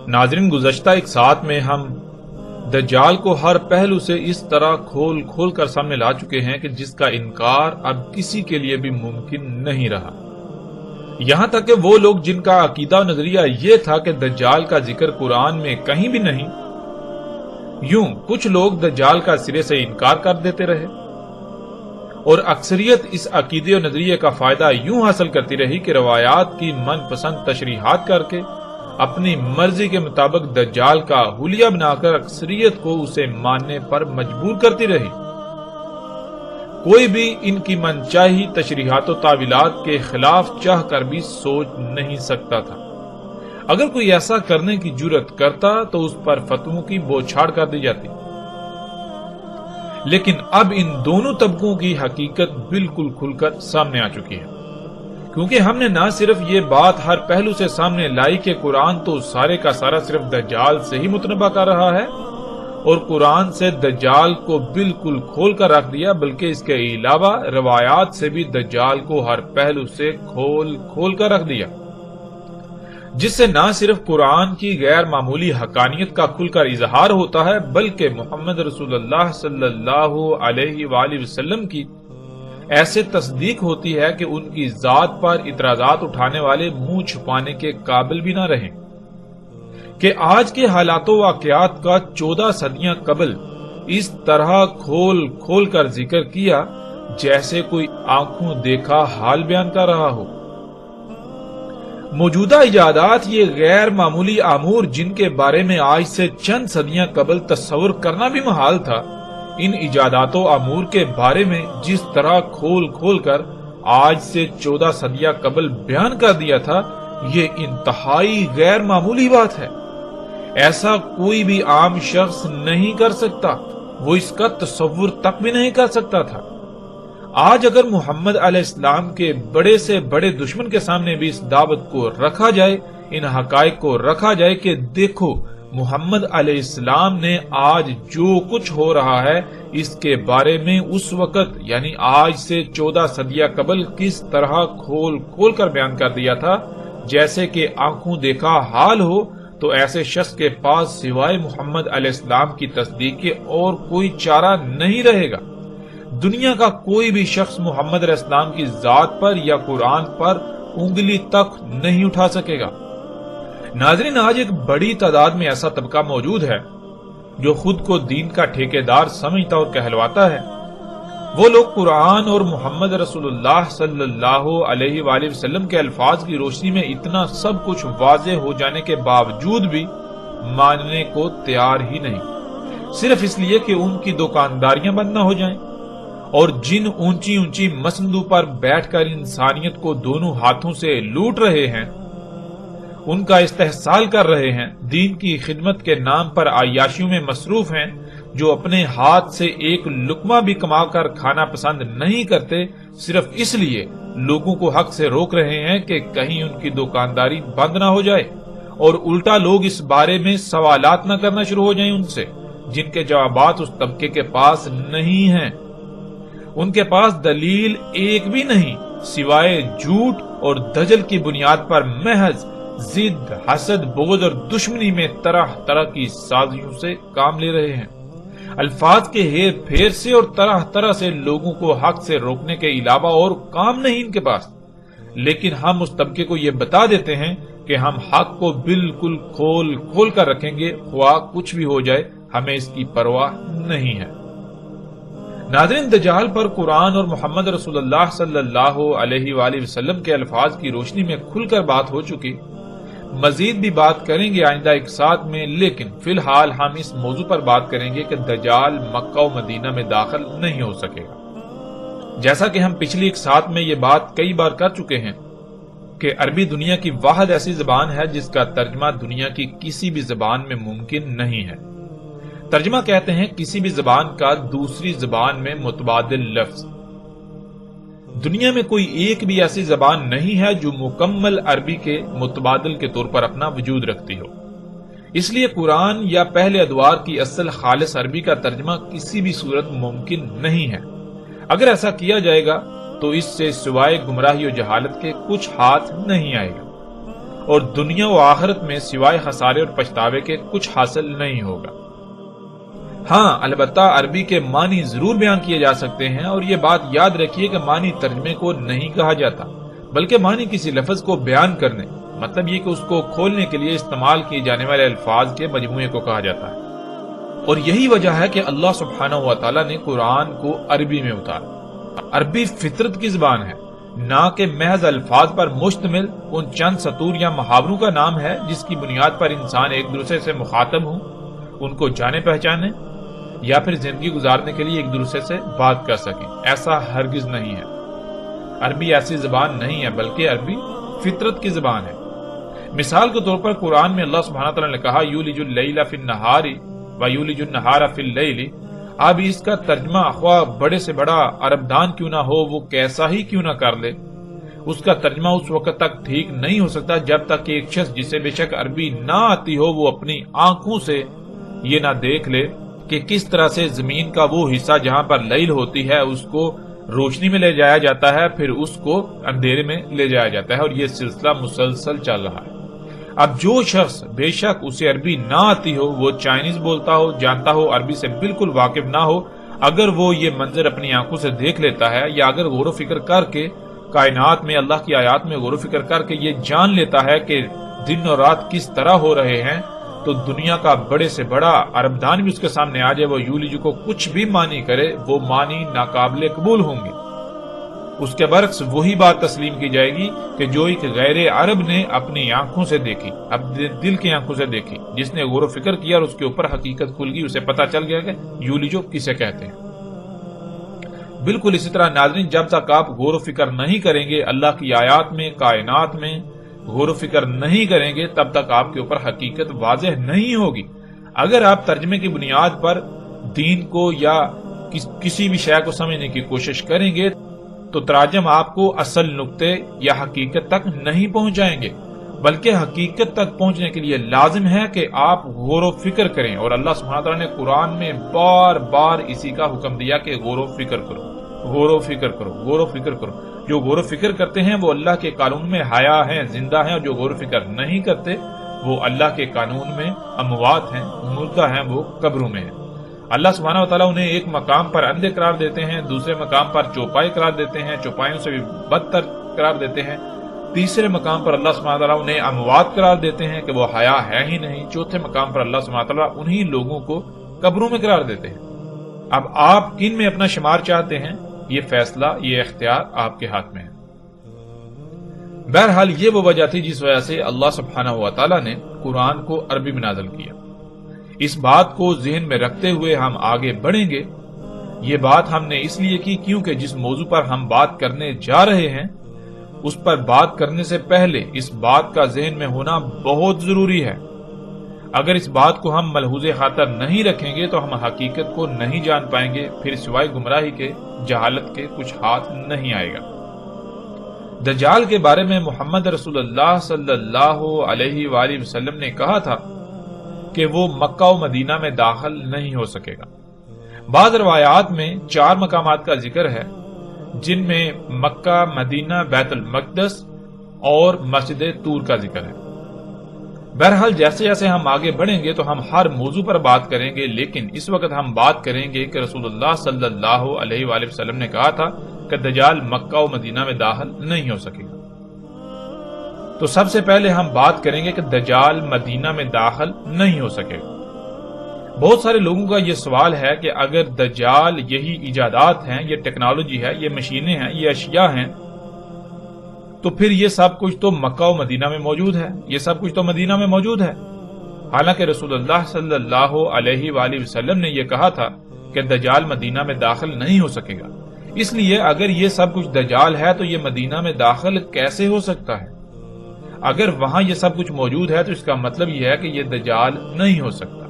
ناظرین، گزشتہ ایک ساتھ میں ہم دجال کو ہر پہلو سے اس طرح کھول کھول کر سامنے لا چکے ہیں کہ جس کا انکار اب کسی کے لیے بھی ممکن نہیں رہا۔ یہاں تک کہ وہ لوگ جن کا عقیدہ و نظریہ یہ تھا کہ دجال کا ذکر قرآن میں کہیں بھی نہیں، یوں کچھ لوگ دجال کا سرے سے انکار کر دیتے رہے، اور اکثریت اس عقیدے و نظریے کا فائدہ یوں حاصل کرتی رہی کہ روایات کی من پسند تشریحات کر کے اپنی مرضی کے مطابق دجال کا حلیہ بنا کر اکثریت کو اسے ماننے پر مجبور کرتی رہی۔ کوئی بھی ان کی من چاہی تشریحات و تعویلات کے خلاف چاہ کر بھی سوچ نہیں سکتا تھا۔ اگر کوئی ایسا کرنے کی جرات کرتا تو اس پر فتووں کی بوچھاڑ کر دی جاتی۔ لیکن اب ان دونوں طبقوں کی حقیقت بالکل کھل کر سامنے آ چکی ہے، کیونکہ ہم نے نہ صرف یہ بات ہر پہلو سے سامنے لائی کہ قرآن تو سارے کا سارا صرف دجال سے ہی متنبع کر رہا ہے اور قرآن سے دجال کو بالکل کھول کر رکھ دیا، بلکہ اس کے علاوہ روایات سے بھی دجال کو ہر پہلو سے کھول کھول کر رکھ دیا، جس سے نہ صرف قرآن کی غیر معمولی حقانیت کا کھل کر اظہار ہوتا ہے، بلکہ محمد رسول اللہ صلی اللہ علیہ وآلہ وسلم کی ایسے تصدیق ہوتی ہے کہ ان کی ذات پر اعتراضات اٹھانے والے منہ چھپانے کے قابل بھی نہ رہیں کہ آج کے حالات و واقعات کا 14 صدیاں قبل اس طرح کھول کھول کر ذکر کیا جیسے کوئی آنکھوں دیکھا حال بیان کر رہا ہو۔ موجودہ ایجادات یہ غیر معمولی امور جن کے بارے میں آج سے چند صدیاں قبل تصور کرنا بھی محال تھا، ان ایجادات و امور کے بارے میں جس طرح کھول کھول کر آج سے 14 صدیاں قبل بیان کر دیا تھا، یہ انتہائی غیر معمولی بات ہے۔ ایسا کوئی بھی عام شخص نہیں کر سکتا، وہ اس کا تصور تک بھی نہیں کر سکتا تھا۔ آج اگر محمد علیہ السلام کے بڑے سے بڑے دشمن کے سامنے بھی اس دعوت کو رکھا جائے، ان حقائق کو رکھا جائے کہ دیکھو محمد علیہ السلام نے آج جو کچھ ہو رہا ہے اس کے بارے میں اس وقت یعنی آج سے 14 صدیاں قبل کس طرح کھول کھول کر بیان کر دیا تھا جیسے کہ آنکھوں دیکھا حال ہو، تو ایسے شخص کے پاس سوائے محمد علیہ السلام کی تصدیق کے اور کوئی چارہ نہیں رہے گا۔ دنیا کا کوئی بھی شخص محمد علیہ السلام کی ذات پر یا قرآن پر انگلی تک نہیں اٹھا سکے گا۔ ناظرین، آج ایک بڑی تعداد میں ایسا طبقہ موجود ہے جو خود کو دین کا ٹھیکیدار سمجھتا اور کہلواتا ہے۔ وہ لوگ قرآن اور محمد رسول اللہ صلی اللہ علیہ وآلہ وسلم کے الفاظ کی روشنی میں اتنا سب کچھ واضح ہو جانے کے باوجود بھی ماننے کو تیار ہی نہیں، صرف اس لیے کہ ان کی دکانداریاں بند نہ ہو جائیں، اور جن اونچی اونچی مسندوں پر بیٹھ کر انسانیت کو دونوں ہاتھوں سے لوٹ رہے ہیں، ان کا استحصال کر رہے ہیں، دین کی خدمت کے نام پر عیاشیوں میں مصروف ہیں، جو اپنے ہاتھ سے ایک لقمہ بھی کما کر کھانا پسند نہیں کرتے، صرف اس لیے لوگوں کو حق سے روک رہے ہیں کہ کہیں ان کی دکانداری بند نہ ہو جائے، اور الٹا لوگ اس بارے میں سوالات نہ کرنا شروع ہو جائیں ان سے جن کے جوابات اس طبقے کے پاس نہیں ہیں۔ ان کے پاس دلیل ایک بھی نہیں سوائے جھوٹ اور دجل کی بنیاد پر محض ضد، حسد، بغض اور دشمنی میں طرح طرح کی سازشوں سے کام لے رہے ہیں، الفاظ کے ہیر پھیر سے اور طرح طرح سے لوگوں کو حق سے روکنے کے علاوہ اور کام نہیں ان کے پاس۔ لیکن ہم اس طبقے کو یہ بتا دیتے ہیں کہ ہم حق کو بالکل کھول کھول کر رکھیں گے، خواہ کچھ بھی ہو جائے، ہمیں اس کی پرواہ نہیں ہے۔ ناظرین، دجال پر قرآن اور محمد رسول اللہ صلی اللہ علیہ وآلہ وسلم کے الفاظ کی روشنی میں کھل کر بات ہو چکی، مزید بھی بات کریں گے آئندہ ایک ساتھ میں، لیکن فی الحال ہم اس موضوع پر بات کریں گے کہ دجال مکہ و مدینہ میں داخل نہیں ہو سکے گا۔ جیسا کہ ہم پچھلی ایک ساتھ میں یہ بات کئی بار کر چکے ہیں کہ عربی دنیا کی واحد ایسی زبان ہے جس کا ترجمہ دنیا کی کسی بھی زبان میں ممکن نہیں ہے۔ ترجمہ کہتے ہیں کسی بھی زبان کا دوسری زبان میں متبادل لفظ۔ دنیا میں کوئی ایک بھی ایسی زبان نہیں ہے جو مکمل عربی کے متبادل کے طور پر اپنا وجود رکھتی ہو۔ اس لیے قرآن یا پہلے ادوار کی اصل خالص عربی کا ترجمہ کسی بھی صورت ممکن نہیں ہے۔ اگر ایسا کیا جائے گا تو اس سے سوائے گمراہی و جہالت کے کچھ ہاتھ نہیں آئے گا، اور دنیا و آخرت میں سوائے خسارے اور پچھتاوے کے کچھ حاصل نہیں ہوگا۔ ہاں البتہ عربی کے معنی ضرور بیان کیے جا سکتے ہیں، اور یہ بات یاد رکھیے کہ معنی ترجمے کو نہیں کہا جاتا، بلکہ معنی کسی لفظ کو بیان کرنے، مطلب یہ کہ اس کو کھولنے کے لیے استعمال کیے جانے والے الفاظ کے مجموعے کو کہا جاتا ہے۔ اور یہی وجہ ہے کہ اللہ سبحانہ و تعالی نے قرآن کو عربی میں اتارا۔ عربی فطرت کی زبان ہے، نہ کہ محض الفاظ پر مشتمل ان چند سطور یا محاوروں کا نام ہے جس کی بنیاد پر انسان ایک دوسرے سے مخاطب ہوں، ان کو جانے پہچانے یا پھر زندگی گزارنے کے لیے ایک دوسرے سے بات کر سکیں۔ ایسا ہرگز نہیں ہے۔ عربی ایسی زبان نہیں ہے، بلکہ عربی فطرت کی زبان ہے۔ مثال کے طور پر قرآن میں اللہ سبحانہ تعالیٰ نے کہا یولج اللیل فی النہار ویولج النہار فی اللیل۔ اب اس کا ترجمہ خواہ بڑے سے بڑا عرب دان کیوں نہ ہو، وہ کیسا ہی کیوں نہ کر لے، اس کا ترجمہ اس وقت تک ٹھیک نہیں ہو سکتا جب تک کہ ایک شخص جسے بے شک عربی نہ آتی ہو وہ اپنی آنکھوں سے یہ نہ دیکھ لے کہ کس طرح سے زمین کا وہ حصہ جہاں پر لیل ہوتی ہے اس کو روشنی میں لے جایا جاتا ہے، پھر اس کو اندھیرے میں لے جایا جاتا ہے، اور یہ سلسلہ مسلسل چل رہا ہے۔ اب جو شخص بے شک اسے عربی نہ آتی ہو، وہ چائنیز بولتا ہو، جانتا ہو، عربی سے بالکل واقف نہ ہو، اگر وہ یہ منظر اپنی آنکھوں سے دیکھ لیتا ہے، یا اگر غور و فکر کر کے کائنات میں اللہ کی آیات میں غور و فکر کر کے یہ جان لیتا ہے کہ دن اور رات کس طرح ہو رہے ہیں، تو دنیا کا بڑے سے بڑا عرب دان بھی اس کے سامنے آ جائے، وہ یولج کو کچھ بھی معنی کرے، وہ معنی ناقابل قبول ہوں گے۔ اس کے برعکس وہی بات تسلیم کی جائے گی کہ جو ایک غیر عرب نے اپنی آنکھوں سے دیکھی، اپنے دل کی آنکھوں سے دیکھی، جس نے غور و فکر کیا اور اس کے اوپر حقیقت کھل گئی، اسے پتا چل گیا کہ یولجو کسے کہتے ہیں۔ بالکل اسی طرح ناظرین، جب تک آپ غور و فکر نہیں کریں گے اللہ کی آیات میں، کائنات میں غور و فکر نہیں کریں گے، تب تک آپ کے اوپر حقیقت واضح نہیں ہوگی۔ اگر آپ ترجمے کی بنیاد پر دین کو یا کسی بھی شے کو سمجھنے کی کوشش کریں گے تو تراجم آپ کو اصل نقطے یا حقیقت تک نہیں پہنچائیں گے، بلکہ حقیقت تک پہنچنے کے لیے لازم ہے کہ آپ غور و فکر کریں، اور اللہ سبحانہ تعالیٰ نے قرآن میں بار بار اسی کا حکم دیا کہ غور و فکر کرو، غور و فکر کرو، غور و فکر کرو۔ جو غور و فکر کرتے ہیں وہ اللہ کے قانون میں حیا ہیں، زندہ ہیں، اور جو غور و فکر نہیں کرتے وہ اللہ کے قانون میں اموات ہیں، مردہ ہیں، وہ قبروں میں ہیں۔ اللہ سبحانہ و تعالیٰ انہیں ایک مقام پر اندھے قرار دیتے ہیں، دوسرے مقام پر چوپائے قرار دیتے ہیں، چوپایوں سے بھی بدتر قرار دیتے ہیں، تیسرے مقام پر اللہ سبحانہ و تعالیٰ انہیں اموات قرار دیتے ہیں کہ وہ حیا ہے ہی نہیں، چوتھے مقام پر اللہ سبحانہ و تعالیٰ انہی لوگوں کو قبروں میں قرار دیتے ہیں۔ اب آپ کن میں اپنا شمار چاہتے ہیں، یہ فیصلہ، یہ اختیار آپ کے ہاتھ میں ہے۔ بہرحال یہ وہ وجہ تھی جس وجہ سے اللہ سبحانہ و تعالیٰ نے قرآن کو عربی میں نازل کیا۔ اس بات کو ذہن میں رکھتے ہوئے ہم آگے بڑھیں گے۔ یہ بات ہم نے اس لیے کی کیونکہ جس موضوع پر ہم بات کرنے جا رہے ہیں اس پر بات کرنے سے پہلے اس بات کا ذہن میں ہونا بہت ضروری ہے۔ اگر اس بات کو ہم ملحوظ خاطر نہیں رکھیں گے تو ہم حقیقت کو نہیں جان پائیں گے، پھر سوائے گمراہی کے، جہالت کے کچھ ہاتھ نہیں آئے گا۔ دجال کے بارے میں محمد رسول اللہ صلی اللہ علیہ وآلہ وسلم نے کہا تھا کہ وہ مکہ و مدینہ میں داخل نہیں ہو سکے گا۔ بعض روایات میں 4 مقامات کا ذکر ہے جن میں مکہ، مدینہ، بیت المقدس اور مسجد طور کا ذکر ہے۔ بہرحال جیسے جیسے ہم آگے بڑھیں گے تو ہم ہر موضوع پر بات کریں گے، لیکن اس وقت ہم بات کریں گے کہ رسول اللہ صلی اللہ علیہ وآلہ وسلم نے کہا تھا کہ دجال مکہ و مدینہ میں داخل نہیں ہو سکے گا۔ تو سب سے پہلے ہم بات کریں گے کہ دجال مدینہ میں داخل نہیں ہو سکے گا۔ بہت سارے لوگوں کا یہ سوال ہے کہ اگر دجال یہی ایجادات ہیں، یہ ٹیکنالوجی ہے، یہ مشینیں ہیں، یہ اشیاء ہیں، تو پھر یہ سب کچھ تو مکہ و مدینہ میں موجود ہے، یہ سب کچھ تو مدینہ میں موجود ہے۔ حالانکہ رسول اللہ صلی اللہ علیہ وآلہ وسلم نے یہ کہا تھا کہ دجال مدینہ میں داخل نہیں ہو سکے گا۔ اس لیے اگر یہ سب کچھ دجال ہے تو یہ مدینہ میں داخل کیسے ہو سکتا ہے؟ اگر وہاں یہ سب کچھ موجود ہے تو اس کا مطلب یہ ہے کہ یہ دجال نہیں ہو سکتا،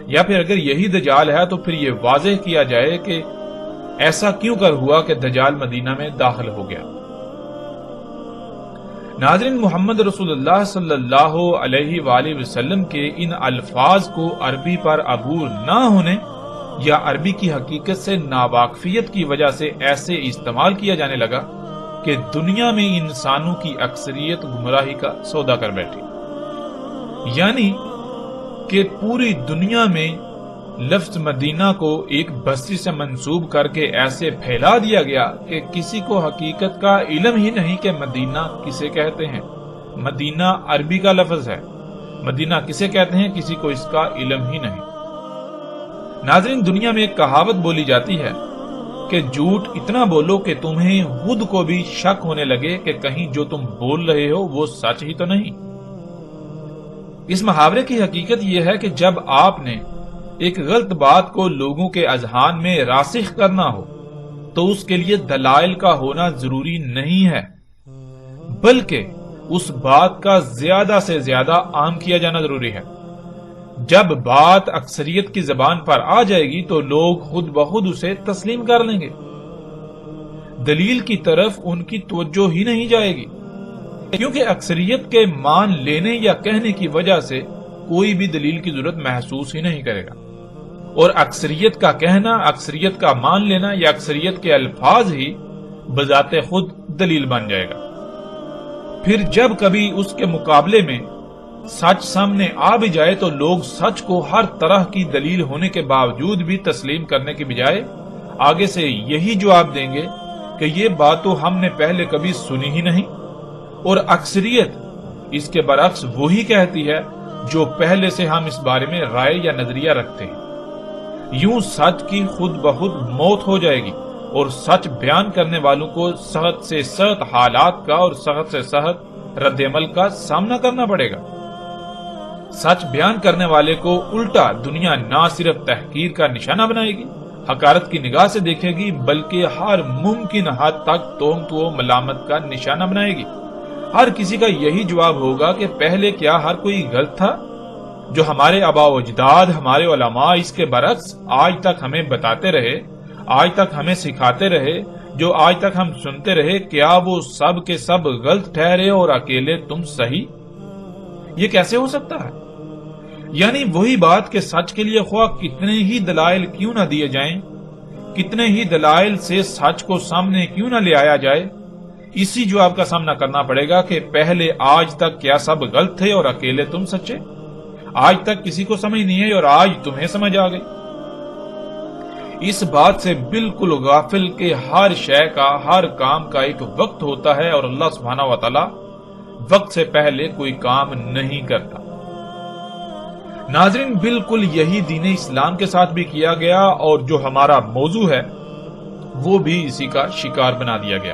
یا پھر اگر یہی دجال ہے تو پھر یہ واضح کیا جائے کہ ایسا کیوں کر ہوا کہ دجال مدینہ میں داخل ہو گیا۔ ناظرین، محمد رسول اللہ صلی اللہ علیہ وآلہ وسلم کے ان الفاظ کو عربی پر عبور نہ ہونے یا عربی کی حقیقت سے ناواقفیت کی وجہ سے ایسے استعمال کیا جانے لگا کہ دنیا میں انسانوں کی اکثریت گمراہی کا سودا کر بیٹھی، یعنی کہ پوری دنیا میں لفظ مدینہ کو ایک بستی سے منسوب کر کے ایسے پھیلا دیا گیا کہ کسی کو حقیقت کا علم ہی نہیں کہ مدینہ کسے کہتے ہیں۔ مدینہ عربی کا لفظ ہے، مدینہ کسے کہتے ہیں کسی کو اس کا علم ہی نہیں۔ ناظرین، دنیا میں ایک کہاوت بولی جاتی ہے کہ جھوٹ اتنا بولو کہ تمہیں خود کو بھی شک ہونے لگے کہ کہیں جو تم بول رہے ہو وہ سچ ہی تو نہیں۔ اس محاورے کی حقیقت یہ ہے کہ جب آپ نے ایک غلط بات کو لوگوں کے اذہان میں راسخ کرنا ہو تو اس کے لیے دلائل کا ہونا ضروری نہیں ہے، بلکہ اس بات کا زیادہ سے زیادہ عام کیا جانا ضروری ہے۔ جب بات اکثریت کی زبان پر آ جائے گی تو لوگ خود بخود اسے تسلیم کر لیں گے، دلیل کی طرف ان کی توجہ ہی نہیں جائے گی، کیونکہ اکثریت کے مان لینے یا کہنے کی وجہ سے کوئی بھی دلیل کی ضرورت محسوس ہی نہیں کرے گا، اور اکثریت کا کہنا، اکثریت کا مان لینا یا اکثریت کے الفاظ ہی بذات خود دلیل بن جائے گا۔ پھر جب کبھی اس کے مقابلے میں سچ سامنے آ بھی جائے تو لوگ سچ کو ہر طرح کی دلیل ہونے کے باوجود بھی تسلیم کرنے کے بجائے آگے سے یہی جواب دیں گے کہ یہ بات تو ہم نے پہلے کبھی سنی ہی نہیں، اور اکثریت اس کے برعکس وہی کہتی ہے جو پہلے سے ہم اس بارے میں رائے یا نظریہ رکھتے ہیں۔ یوں سچ کی خود بخود موت ہو جائے گی اور سچ بیان کرنے والوں کو سخت سے سخت حالات کا اور سخت سے سخت رد عمل کا سامنا کرنا پڑے گا۔ سچ بیان کرنے والے کو الٹا دنیا نہ صرف تحقیر کا نشانہ بنائے گی، حقارت کی نگاہ سے دیکھے گی، بلکہ ہر ممکن حد تک تہمت و ملامت کا نشانہ بنائے گی۔ ہر کسی کا یہی جواب ہوگا کہ پہلے کیا ہر کوئی غلط تھا؟ جو ہمارے آباء و اجداد، ہمارے علماء اس کے برعکس آج تک ہمیں بتاتے رہے، آج تک ہمیں سکھاتے رہے، جو آج تک ہم سنتے رہے، کیا وہ سب کے سب غلط ٹھہرے اور اکیلے تم صحیح؟ یہ کیسے ہو سکتا ہے؟ یعنی وہی بات کہ سچ کے لیے خواہ کتنے ہی دلائل کیوں نہ دیے جائیں، کتنے ہی دلائل سے سچ کو سامنے کیوں نہ لے آیا جائے، اسی جواب کا سامنا کرنا پڑے گا کہ پہلے آج تک کیا سب غلط تھے اور اکیلے تم سچے؟ آج تک کسی کو سمجھ نہیں ہے اور آج تمہیں سمجھ آ گئی۔ اس بات سے بالکل غافل کہ ہر شے کا، ہر کام کا ایک وقت ہوتا ہے اور اللہ سبحانہ و تعالی وقت سے پہلے کوئی کام نہیں کرتا۔ ناظرین، بالکل یہی دین اسلام کے ساتھ بھی کیا گیا اور جو ہمارا موضوع ہے وہ بھی اسی کا شکار بنا دیا گیا۔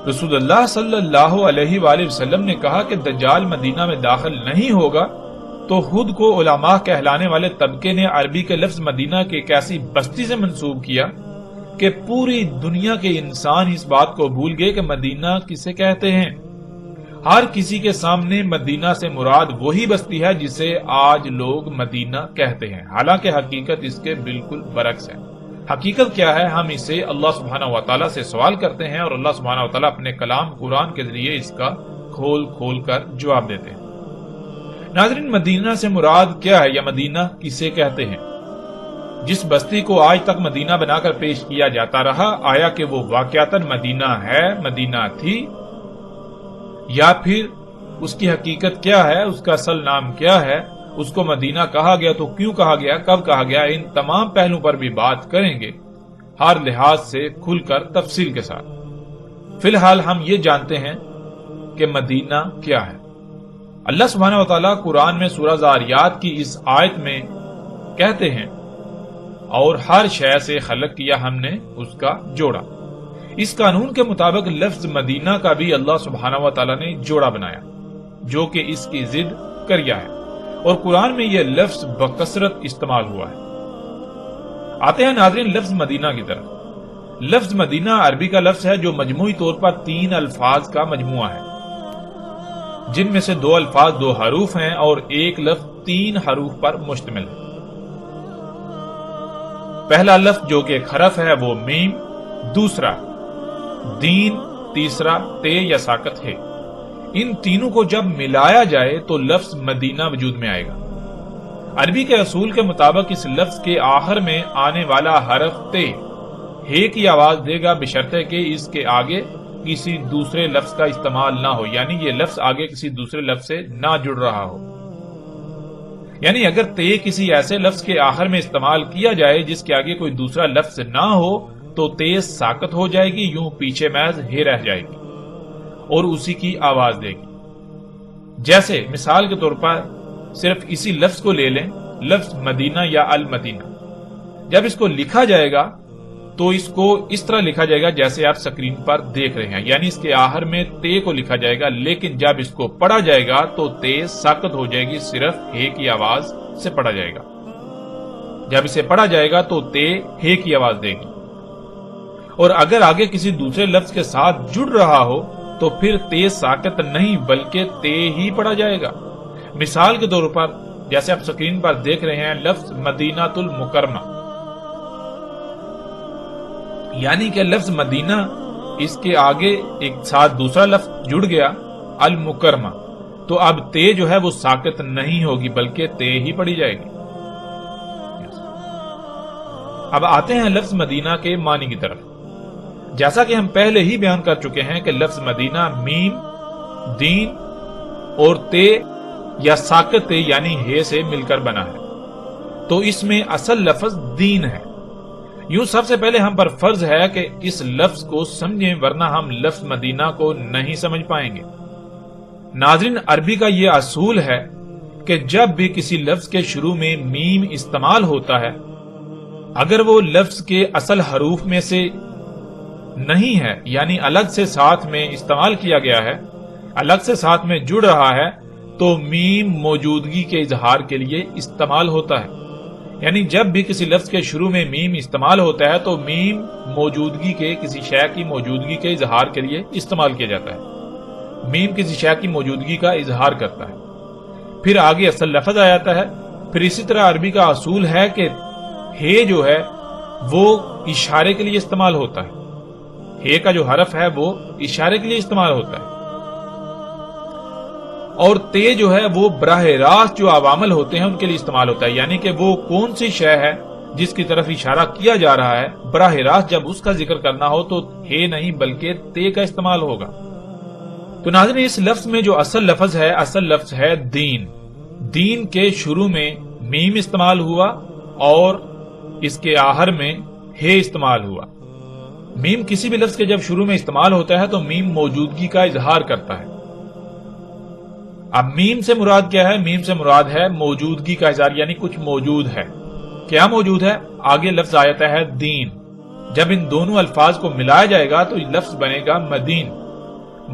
رسول اللہ صلی اللہ علیہ وآلہ وسلم نے کہا کہ دجال مدینہ میں داخل نہیں ہوگا تو خود کو علماء کہلانے والے طبقے نے عربی کے لفظ مدینہ کے ایک ایسی بستی سے منسوب کیا کہ پوری دنیا کے انسان اس بات کو بھول گئے کہ مدینہ کسے کہتے ہیں۔ ہر کسی کے سامنے مدینہ سے مراد وہی بستی ہے جسے آج لوگ مدینہ کہتے ہیں، حالانکہ حقیقت اس کے بالکل برعکس ہے۔ حقیقت کیا ہے؟ ہم اسے اللہ سبحانہ و تعالیٰ سے سوال کرتے ہیں اور اللہ سبحانہ و تعالیٰ اپنے کلام قرآن کے ذریعے اس کا کھول کھول کر جواب دیتے ہیں۔ ناظرین، مدینہ سے مراد کیا ہے یا مدینہ کسے کہتے ہیں؟ جس بستی کو آج تک مدینہ بنا کر پیش کیا جاتا رہا، آیا کہ وہ واقعتاً مدینہ ہے، مدینہ تھی، یا پھر اس کی حقیقت کیا ہے، اس کا اصل نام کیا ہے، اس کو مدینہ کہا گیا تو کیوں کہا گیا، کب کہا گیا؟ ان تمام پہلوؤں پر بھی بات کریں گے، ہر لحاظ سے کھل کر تفصیل کے ساتھ۔ فی الحال ہم یہ جانتے ہیں کہ مدینہ کیا ہے۔ اللہ سبحانہ و تعالیٰ قرآن میں سورہ ذاریات کی اس آیت میں کہتے ہیں، اور ہر شے سے خلق کیا ہم نے اس کا جوڑا۔ اس قانون کے مطابق لفظ مدینہ کا بھی اللہ سبحانہ و تعالیٰ نے جوڑا بنایا، جو کہ اس کی ضد کریا ہے، اور قرآن میں یہ لفظ بکثرت استعمال ہوا ہے۔ آتے ہیں ناظرین لفظ مدینہ کی طرف۔ لفظ مدینہ عربی کا لفظ ہے جو مجموعی طور پر 3 الفاظ کا مجموعہ ہے، جن میں سے 2 الفاظ 2 حروف ہیں اور ایک لفظ 3 حروف پر مشتمل ہے۔ پہلا لفظ جو کہ ایک حرف ہے وہ میم، دوسرا دین، تیسرا تے یا ساکت ہے۔ ان تینوں کو جب ملایا جائے تو لفظ مدینہ وجود میں آئے گا۔ عربی کے اصول کے مطابق اس لفظ کے آخر میں آنے والا حرف تے ہے کی آواز دے گا بشرطے کہ اس کے آگے کسی دوسرے لفظ کا استعمال نہ ہو، یعنی یہ لفظ آگے کسی دوسرے لفظ سے نہ جڑ رہا ہو۔ یعنی اگر تے کسی ایسے لفظ کے آخر میں استعمال کیا جائے جس کے آگے کوئی دوسرا لفظ نہ ہو تو تے ساکت ہو جائے گی، یوں پیچھے محض ہے رہ جائے گی اور اسی کی آواز دے گی۔ جیسے مثال کے طور پر صرف اسی لفظ کو لے لیں، لفظ مدینہ یا المدینہ، جب اس کو لکھا جائے گا تو اس کو اس طرح لکھا جائے گا جیسے آپ سکرین پر دیکھ رہے ہیں، یعنی اس کے آخر میں تے کو لکھا جائے گا، لیکن جب اس کو پڑھا جائے گا تو تے ساکت ہو جائے گی، صرف ہے کی آواز سے پڑھا جائے گا۔ جب اسے پڑھا جائے گا تو تے ہے کی آواز دے گی، اور اگر آگے کسی دوسرے لفظ کے ساتھ جڑ رہا ہو تو پھر تے ساکت نہیں بلکہ تے ہی پڑھا جائے گا۔ مثال کے طور پر جیسے آپ سکرین پر دیکھ رہے ہیں لفظ مدینہ المکرمہ، یعنی کہ لفظ مدینہ اس کے آگے ایک ساتھ دوسرا لفظ جڑ گیا المکرمہ، تو اب تے جو ہے وہ ساکت نہیں ہوگی بلکہ تے ہی پڑھی جائے گی۔ اب آتے ہیں لفظ مدینہ کے معنی کی طرف۔ جیسا کہ ہم پہلے ہی بیان کر چکے ہیں کہ لفظ مدینہ میم، دین اور تے یا ساکت تے یعنی ہے سے مل کر بنا ہے، تو اس میں اصل لفظ دین ہے۔ یوں سب سے پہلے ہم پر فرض ہے کہ اس لفظ کو سمجھیں، ورنہ ہم لفظ مدینہ کو نہیں سمجھ پائیں گے۔ ناظرین، عربی کا یہ اصول ہے کہ جب بھی کسی لفظ کے شروع میں میم استعمال ہوتا ہے، اگر وہ لفظ کے اصل حروف میں سے نہیں ہے، یعنی الگ سے ساتھ میں استعمال کیا گیا ہے، الگ سے ساتھ میں جڑ رہا ہے، تو میم موجودگی کے اظہار کے لیے استعمال ہوتا ہے۔ یعنی جب بھی کسی لفظ کے شروع میں میم استعمال ہوتا ہے تو میم موجودگی کے کسی شے کی موجودگی کے اظہار کے لیے استعمال کیا جاتا ہے۔ میم کسی شے کی موجودگی کا اظہار کرتا ہے، پھر آگے اصل لفظ آ جاتا ہے۔ پھر اسی طرح عربی کا اصول ہے کہ ہے جو ہے وہ اشارے کے لیے استعمال ہوتا ہے، ہے کا جو حرف ہے وہ اشارے کے لیے استعمال ہوتا ہے، اور تے جو ہے وہ براہ راست جو عوامل ہوتے ہیں ان کے لیے استعمال ہوتا ہے، یعنی کہ وہ کون سی شے ہے جس کی طرف اشارہ کیا جا رہا ہے، براہ راست جب اس کا ذکر کرنا ہو تو ہے نہیں بلکہ تے کا استعمال ہوگا۔ تو ناظرین، اس لفظ میں جو اصل لفظ ہے دین۔ دین کے شروع میں میم استعمال ہوا اور اس کے آخر میں ہے استعمال ہوا۔ میم کسی بھی لفظ کے جب شروع میں استعمال ہوتا ہے تو میم موجودگی کا اظہار کرتا ہے۔ اب میم سے مراد کیا ہے؟ میم سے مراد ہے موجودگی کا اظہار، یعنی کچھ موجود ہے۔ کیا موجود ہے؟ آگے لفظ آ جاتا ہے دین۔ جب ان دونوں الفاظ کو ملایا جائے گا تو لفظ بنے گا مدین۔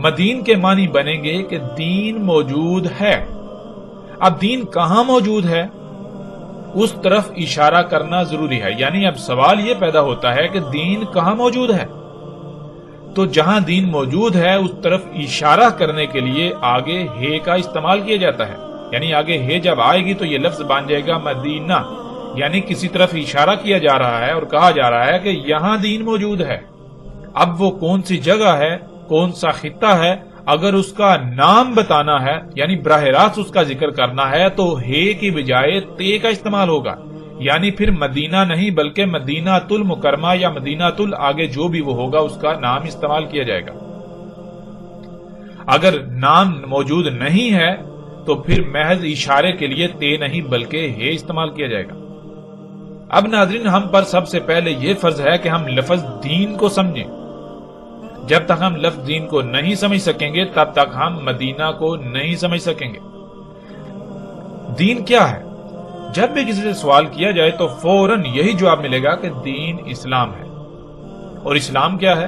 مدین کے معنی بنیں گے کہ دین موجود ہے۔ اب دین کہاں موجود ہے اس طرف اشارہ کرنا ضروری ہے، یعنی اب سوال یہ پیدا ہوتا ہے کہ دین کہاں موجود ہے، تو جہاں دین موجود ہے اس طرف اشارہ کرنے کے لیے آگے ہے کا استعمال کیا جاتا ہے، یعنی آگے ہے جب آئے گی تو یہ لفظ بن جائے گا مدینہ، یعنی کسی طرف اشارہ کیا جا رہا ہے اور کہا جا رہا ہے کہ یہاں دین موجود ہے۔ اب وہ کون سی جگہ ہے، کون سا خطہ ہے، اگر اس کا نام بتانا ہے یعنی براہ راست اس کا ذکر کرنا ہے تو ہے کی بجائے تے کا استعمال ہوگا، یعنی پھر مدینہ نہیں بلکہ مدینہ المکرمہ یا مدینہ آگے جو بھی وہ ہوگا اس کا نام استعمال کیا جائے گا۔ اگر نام موجود نہیں ہے تو پھر محض اشارے کے لیے تے نہیں بلکہ ہے استعمال کیا جائے گا۔ اب ناظرین، ہم پر سب سے پہلے یہ فرض ہے کہ ہم لفظ دین کو سمجھیں۔ جب تک ہم لفظ دین کو نہیں سمجھ سکیں گے تب تک ہم مدینہ کو نہیں سمجھ سکیں گے۔ دین کیا ہے؟ جب بھی کسی سے سوال کیا جائے تو فوراً یہی جواب ملے گا کہ دین اسلام ہے۔ اور اسلام کیا ہے؟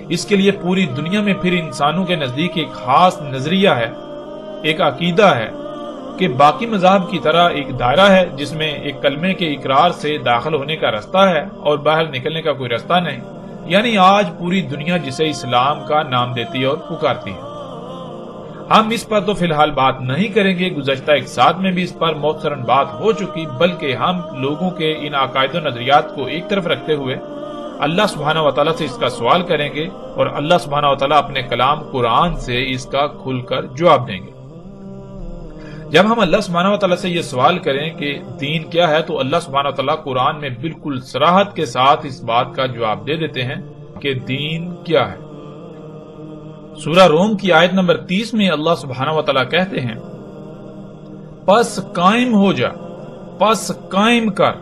اس کے لیے پوری دنیا میں پھر انسانوں کے نزدیک ایک خاص نظریہ ہے، ایک عقیدہ ہے کہ باقی مذاہب کی طرح ایک دائرہ ہے جس میں ایک کلمے کے اقرار سے داخل ہونے کا رستہ ہے اور باہر نکلنے کا کوئی رستہ نہیں، یعنی آج پوری دنیا جسے اسلام کا نام دیتی ہے اور پکارتی ہے۔ ہم اس پر تو فی الحال بات نہیں کریں گے، گزشتہ ایک ساتھ میں بھی اس پر مختصراً بات ہو چکی، بلکہ ہم لوگوں کے ان عقائد و نظریات کو ایک طرف رکھتے ہوئے اللہ سبحانہ و تعالیٰ سے اس کا سوال کریں گے اور اللہ سبحانہ و تعالیٰ اپنے کلام قرآن سے اس کا کھل کر جواب دیں گے۔ جب ہم اللہ سبحانہ و تعالیٰ سے یہ سوال کریں کہ دین کیا ہے تو اللہ سبحانہ و تعالیٰ قرآن میں بالکل صراحت کے ساتھ اس بات کا جواب دے دیتے ہیں کہ دین کیا ہے۔ سورہ روم کی آیت نمبر 30 میں اللہ سبحانہ و تعالیٰ کہتے ہیں، پس قائم ہو جا، پس قائم کر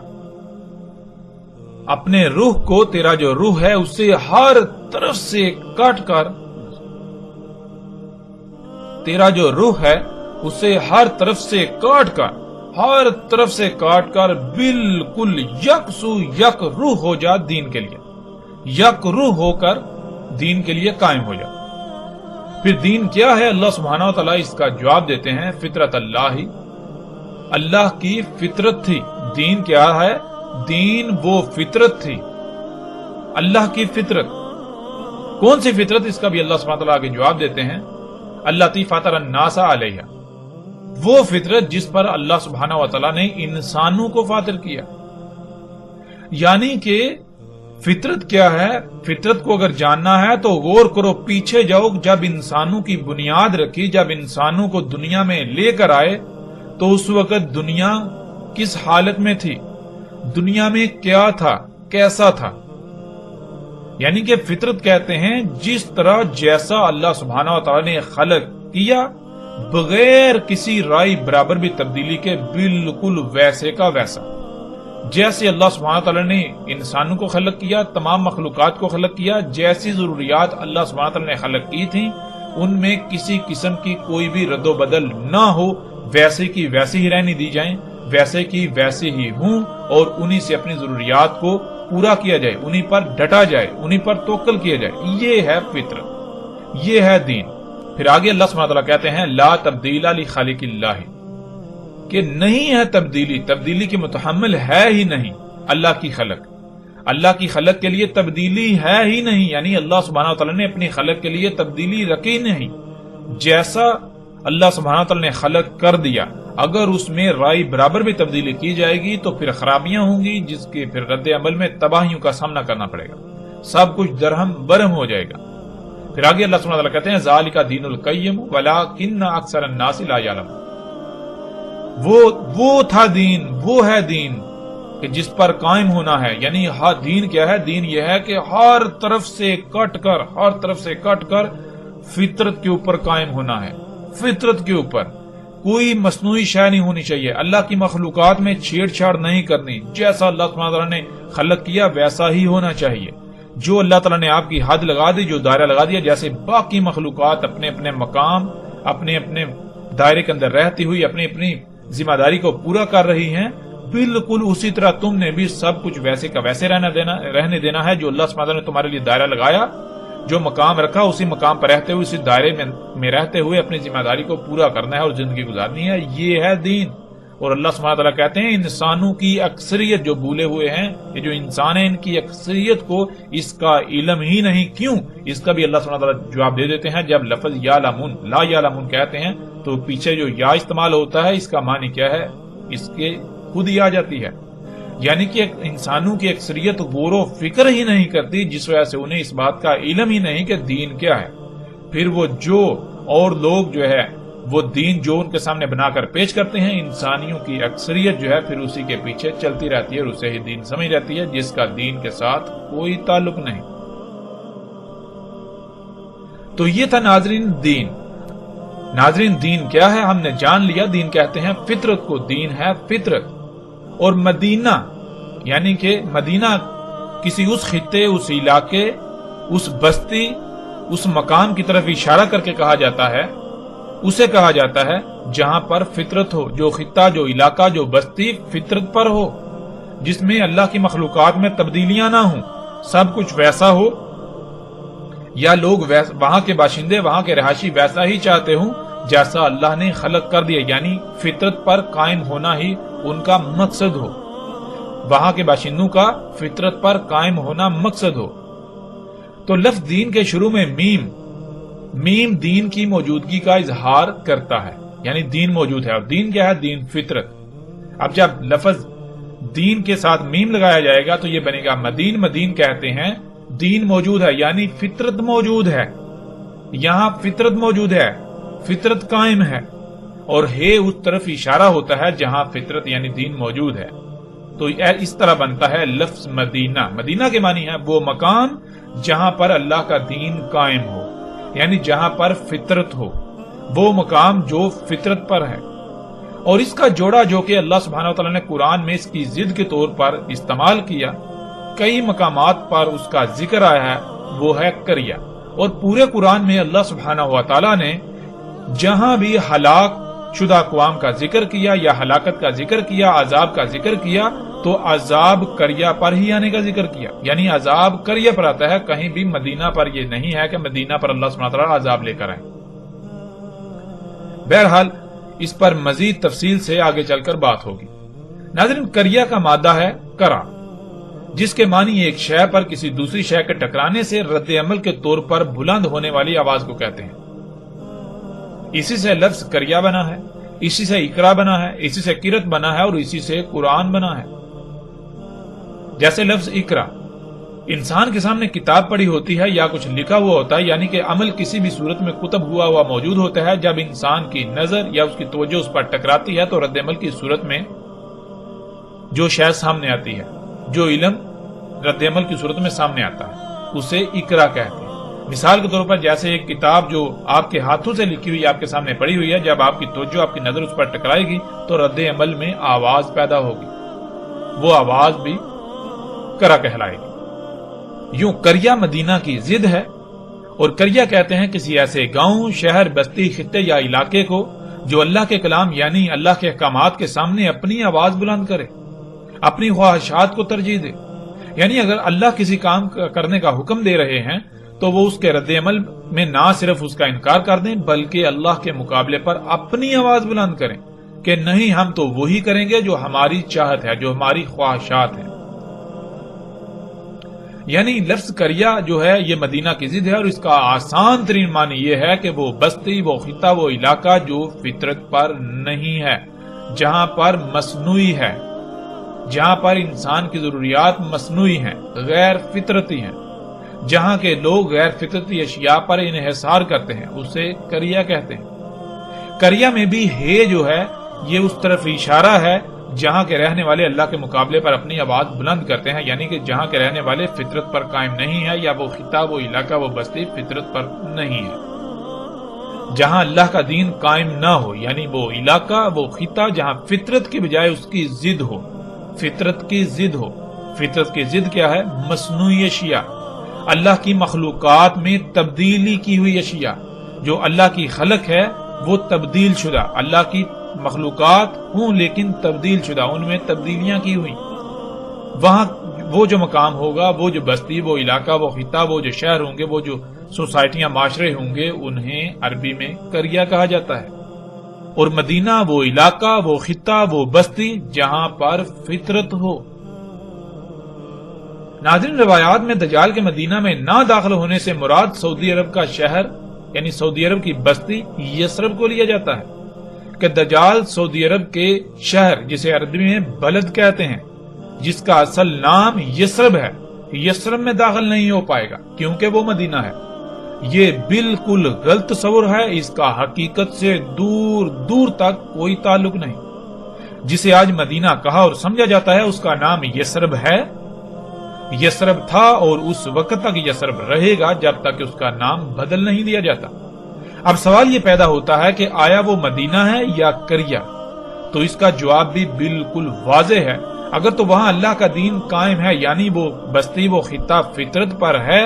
اپنے روح کو، تیرا جو روح ہے اسے ہر طرف سے کاٹ کر، تیرا جو روح ہے اسے ہر طرف سے کاٹ کر، ہر طرف سے کاٹ کر بالکل یکسو یک روح ہو جا دین کے لیے، یک روح ہو کر دین کے لیے قائم ہو جا۔ پھر دین کیا ہے؟ اللہ سبحانہ و تعالیٰ اس کا جواب دیتے ہیں، فطرت اللہ، اللہ کی فطرت تھی۔ دین کیا ہے؟ دین وہ فطرت تھی، اللہ کی فطرت۔ کون سی فطرت؟ اس کا بھی اللہ سبحانہ و تعالیٰ آگے جواب دیتے ہیں، التی فطر الناس علیہا، وہ فطرت جس پر اللہ سبحانہ و تعالیٰ نے انسانوں کو فاطر کیا۔ یعنی کہ فطرت کیا ہے؟ فطرت کو اگر جاننا ہے تو غور کرو، پیچھے جاؤ، جب انسانوں کی بنیاد رکھی، جب انسانوں کو دنیا میں لے کر آئے تو اس وقت دنیا کس حالت میں تھی، دنیا میں کیا تھا، کیسا تھا؟ یعنی کہ فطرت کہتے ہیں جس طرح جیسا اللہ سبحانہ و تعالیٰ نے خلق کیا، بغیر کسی رائے برابر بھی تبدیلی کے، بالکل ویسے کا ویسا۔ جیسے اللہ سبحانہ تعالیٰ نے انسانوں کو خلق کیا، تمام مخلوقات کو خلق کیا، جیسی ضروریات اللہ سبحانہ تعالیٰ نے خلق کی تھیں ان میں کسی قسم کی کوئی بھی رد و بدل نہ ہو، ویسے کی ویسی ہی رہنے دی جائیں، ویسے کی ویسے ہی ہوں، اور انہی سے اپنی ضروریات کو پورا کیا جائے، انہی پر ڈٹا جائے، انہی پر توکل کیا جائے۔ یہ ہے فطرت، یہ ہے دین۔ پھر آگے اللہ سبحانہ تعالیٰ کہتے ہیں، لا تبدیل لخالق اللہ، کہ نہیں ہے تبدیلی، تبدیلی کے متحمل ہے ہی نہیں اللہ کی خلق، اللہ کی خلق کے لیے تبدیلی ہے ہی نہیں، یعنی اللہ سبحانہ تعالیٰ نے اپنی خلق کے لیے تبدیلی رکھی نہیں۔ جیسا اللہ سبحانہ تعالیٰ نے خلق کر دیا، اگر اس میں رائے برابر بھی تبدیلی کی جائے گی تو پھر خرابیاں ہوں گی، جس کے پھر رد عمل میں تباہیوں کا سامنا کرنا پڑے گا، سب کچھ درہم برہم ہو جائے گا۔ پھر آگے اللہ سبحانہ تعالیٰ کہتے ہیں، ذالک دین القیم ولکن اکثر الناس لا یعلمون، وہ تھا دین، وہ ہے دین کہ جس پر قائم ہونا ہے۔ یعنی دین کیا ہے؟ دین یہ ہے کہ ہر طرف سے کٹ کر، ہر طرف سے کٹ کر فطرت کے اوپر قائم ہونا ہے، فطرت کے اوپر کوئی مصنوعی شے نہیں ہونی چاہیے، اللہ کی مخلوقات میں چھیڑ چھاڑ نہیں کرنی، جیسا اللہ سبحانہ تعالیٰ نے خلق کیا ویسا ہی ہونا چاہیے۔ جو اللہ تعالیٰ نے آپ کی حد لگا دی، جو دائرہ لگا دیا، جیسے باقی مخلوقات اپنے اپنے مقام، اپنے اپنے دائرے کے اندر رہتی ہوئی اپنی اپنی ذمہ داری کو پورا کر رہی ہیں، بالکل اسی طرح تم نے بھی سب کچھ ویسے کا ویسے رہنے دینا ہے۔ جو اللہ سبحانہ نے تمہارے لیے دائرہ لگایا، جو مقام رکھا، اسی مقام پر رہتے ہوئے، اسی دائرے میں رہتے ہوئے اپنی ذمہ داری کو پورا کرنا ہے اور زندگی گزارنی ہے، یہ ہے دین۔ اور اللہ سبحانہ تعالیٰ کہتے ہیں، انسانوں کی اکثریت جو بھولے ہوئے ہیں، یہ جو انسان ہیں، ان کی اکثریت کو اس کا علم ہی نہیں۔ کیوں؟ اس کا بھی اللہ سبحانہ تعالیٰ جواب دے دیتے ہیں۔ جب لفظ یعلمون، لا یعلمون کہتے ہیں تو پیچھے جو یا استعمال ہوتا ہے، اس کا معنی کیا ہے؟ اس کے خود ہی آ جاتی ہے، یعنی کہ انسانوں کی اکثریت غور و فکر ہی نہیں کرتی، جس وجہ سے انہیں اس بات کا علم ہی نہیں کہ دین کیا ہے۔ پھر وہ جو اور لوگ جو ہے وہ دین جو ان کے سامنے بنا کر پیش کرتے ہیں، انسانیوں کی اکثریت جو ہے پھر اسی کے پیچھے چلتی رہتی ہے اور اسے ہی دین سمجھ رہتی ہے، جس کا دین کے ساتھ کوئی تعلق نہیں۔ تو یہ تھا ناظرین دین۔ ناظرین دین کیا ہے ہم نے جان لیا۔ دین کہتے ہیں فطرت کو، دین ہے فطرت۔ اور مدینہ یعنی کہ مدینہ کسی اس خطے، اس علاقے، اس بستی، اس مقام کی طرف اشارہ کر کے کہا جاتا ہے، اسے کہا جاتا ہے جہاں پر فطرت ہو، جو خطہ، جو علاقہ، جو بستی فطرت پر ہو، جس میں اللہ کی مخلوقات میں تبدیلیاں نہ ہوں، سب کچھ ویسا ہو، یا لوگ وہاں کے باشندے، وہاں کے رہائشی ویسا ہی چاہتے ہوں جیسا اللہ نے خلق کر دیا، یعنی فطرت پر قائم ہونا ہی ان کا مقصد ہو، وہاں کے باشندوں کا فطرت پر قائم ہونا مقصد ہو۔ تو لفظ دین کے شروع میں میم دین کی موجودگی کا اظہار کرتا ہے، یعنی دین موجود ہے۔ اور دین کیا ہے؟ دین فطرت۔ اب جب لفظ دین کے ساتھ میم لگایا جائے گا تو یہ بنے گا مدین۔ مدین کہتے ہیں دین موجود ہے، یعنی فطرت موجود ہے، یہاں فطرت موجود ہے، فطرت قائم ہے، اور ہے اس طرف اشارہ ہوتا ہے جہاں فطرت یعنی دین موجود ہے۔ تو اس طرح بنتا ہے لفظ مدینہ۔ مدینہ کے معنی ہے وہ مقام جہاں پر اللہ کا دین قائم ہو، یعنی جہاں پر فطرت ہو، وہ مقام جو فطرت پر ہے۔ اور اس کا جوڑا جو کہ اللہ سبحانہ وتعالی نے قرآن میں اس کی ضد کے طور پر استعمال کیا، کئی مقامات پر اس کا ذکر آیا ہے، وہ ہے قریہ۔ اور پورے قرآن میں اللہ سبحانہ وتعالی نے جہاں بھی ہلاک شدہ اقوام کا ذکر کیا یا ہلاکت کا ذکر کیا، عذاب کا ذکر کیا، تو عذاب قریہ پر ہی آنے کا ذکر کیا، یعنی عذاب قریہ پر آتا ہے، کہیں بھی مدینہ پر یہ نہیں ہے کہ مدینہ پر اللہ سبحانہ وتعالی عذاب لے کر آئے۔ بہرحال اس پر مزید تفصیل سے آگے چل کر بات ہوگی۔ ناظرین، قریہ کا مادہ ہے کرا، جس کے معنی ایک شے پر کسی دوسری شے کے ٹکرانے سے رد عمل کے طور پر بلند ہونے والی آواز کو کہتے ہیں۔ اسی سے لفظ قریہ بنا ہے، اسی سے اقرا بنا ہے، اسی سے قرت بنا ہے اور اسی سے قرآن بنا ہے۔ جیسے لفظ اقرا انسان کے سامنے کتاب پڑی ہوتی ہے یا کچھ لکھا ہوا ہوتا ہے، یعنی کہ عمل کسی بھی صورت میں کتب ہوا موجود ہوتا ہے، جب انسان کی نظر یا اس کی توجہ اس پر ٹکراتی ہے تو رد عمل کی صورت میں جو شے سامنے آتی ہے، جو علم رد عمل کی صورت میں سامنے آتا ہے، اسے اقرا کہتے ہیں۔ مثال کے طور پر جیسے ایک کتاب جو آپ کے ہاتھوں سے لکھی ہوئی آپ کے سامنے پڑی ہوئی ہے، جب آپ کی توجہ آپ کی نظر اس پر ٹکرائے گی تو رد عمل میں آواز پیدا ہوگی، وہ آواز بھی قرا کہلائے گی۔ یوں قریہ مدینہ کی ضد ہے، اور قریہ کہتے ہیں کسی ایسے گاؤں، شہر، بستی، خطے یا علاقے کو جو اللہ کے کلام یعنی اللہ کے احکامات کے سامنے اپنی آواز بلند کرے، اپنی خواہشات کو ترجیح دے۔ یعنی اگر اللہ کسی کام کرنے کا حکم دے رہے ہیں تو وہ اس کے رد عمل میں نہ صرف اس کا انکار کر دیں بلکہ اللہ کے مقابلے پر اپنی آواز بلند کریں کہ نہیں، ہم تو وہی کریں گے جو ہماری چاہت ہے، جو ہماری خواہشات ہیں۔ یعنی لفظ قریہ جو ہے یہ مدینہ کی ضد ہے، اور اس کا آسان ترین معنی یہ ہے کہ وہ بستی، وہ خطہ، وہ علاقہ جو فطرت پر نہیں ہے، جہاں پر مصنوعی ہے، جہاں پر انسان کی ضروریات مصنوعی ہیں، غیر فطرتی ہیں، جہاں کے لوگ غیر فطرتی اشیاء پر انحصار کرتے ہیں، اسے قریہ کہتے ہیں۔ قریہ میں بھی ہے جو ہے یہ اس طرف اشارہ ہے جہاں کے رہنے والے اللہ کے مقابلے پر اپنی آواز بلند کرتے ہیں، یعنی کہ جہاں کے رہنے والے فطرت پر قائم نہیں ہے، یا وہ خطہ، وہ علاقہ، وہ بستی فطرت پر نہیں ہے، جہاں اللہ کا دین قائم نہ ہو، یعنی وہ علاقہ، وہ خطہ جہاں فطرت کی بجائے اس کی ضد ہو، فطرت کی ضد ہو۔ فطرت کی ضد کیا ہے؟ مصنوعی اشیاء، اللہ کی مخلوقات میں تبدیلی کی ہوئی اشیاء۔ جو اللہ کی خلق ہے وہ تبدیل شدہ، اللہ کی مخلوقات ہوں لیکن تبدیل شدہ، ان میں تبدیلیاں کی ہوئی۔ وہاں وہ جو مقام ہوگا، وہ جو بستی، وہ علاقہ، وہ خطہ، وہ جو شہر ہوں گے، وہ جو سوسائٹیاں، معاشرے ہوں گے، انہیں عربی میں قریہ کہا جاتا ہے۔ اور مدینہ وہ علاقہ، وہ خطہ، وہ بستی جہاں پر فطرت ہو۔ ناظرین، روایات میں دجال کے مدینہ میں نہ داخل ہونے سے مراد سعودی عرب کا شہر یعنی سعودی عرب کی بستی یثرب کو لیا جاتا ہے، کہ دجال سعودی عرب کے شہر جسے عربی میں بلد کہتے ہیں، جس کا اصل نام یثرب ہے، یثرب میں داخل نہیں ہو پائے گا کیونکہ وہ مدینہ ہے۔ یہ بالکل غلط تصور ہے، اس کا حقیقت سے دور دور تک کوئی تعلق نہیں۔ جسے آج مدینہ کہا اور سمجھا جاتا ہے اس کا نام یثرب ہے، یثرب تھا اور اس وقت تک یثرب رہے گا جب تک اس کا نام بدل نہیں دیا جاتا۔ اب سوال یہ پیدا ہوتا ہے کہ آیا وہ مدینہ ہے یا قریہ؟ تو اس کا جواب بھی بالکل واضح ہے۔ اگر تو وہاں اللہ کا دین قائم ہے، یعنی وہ بستی، وہ خطہ فطرت پر ہے،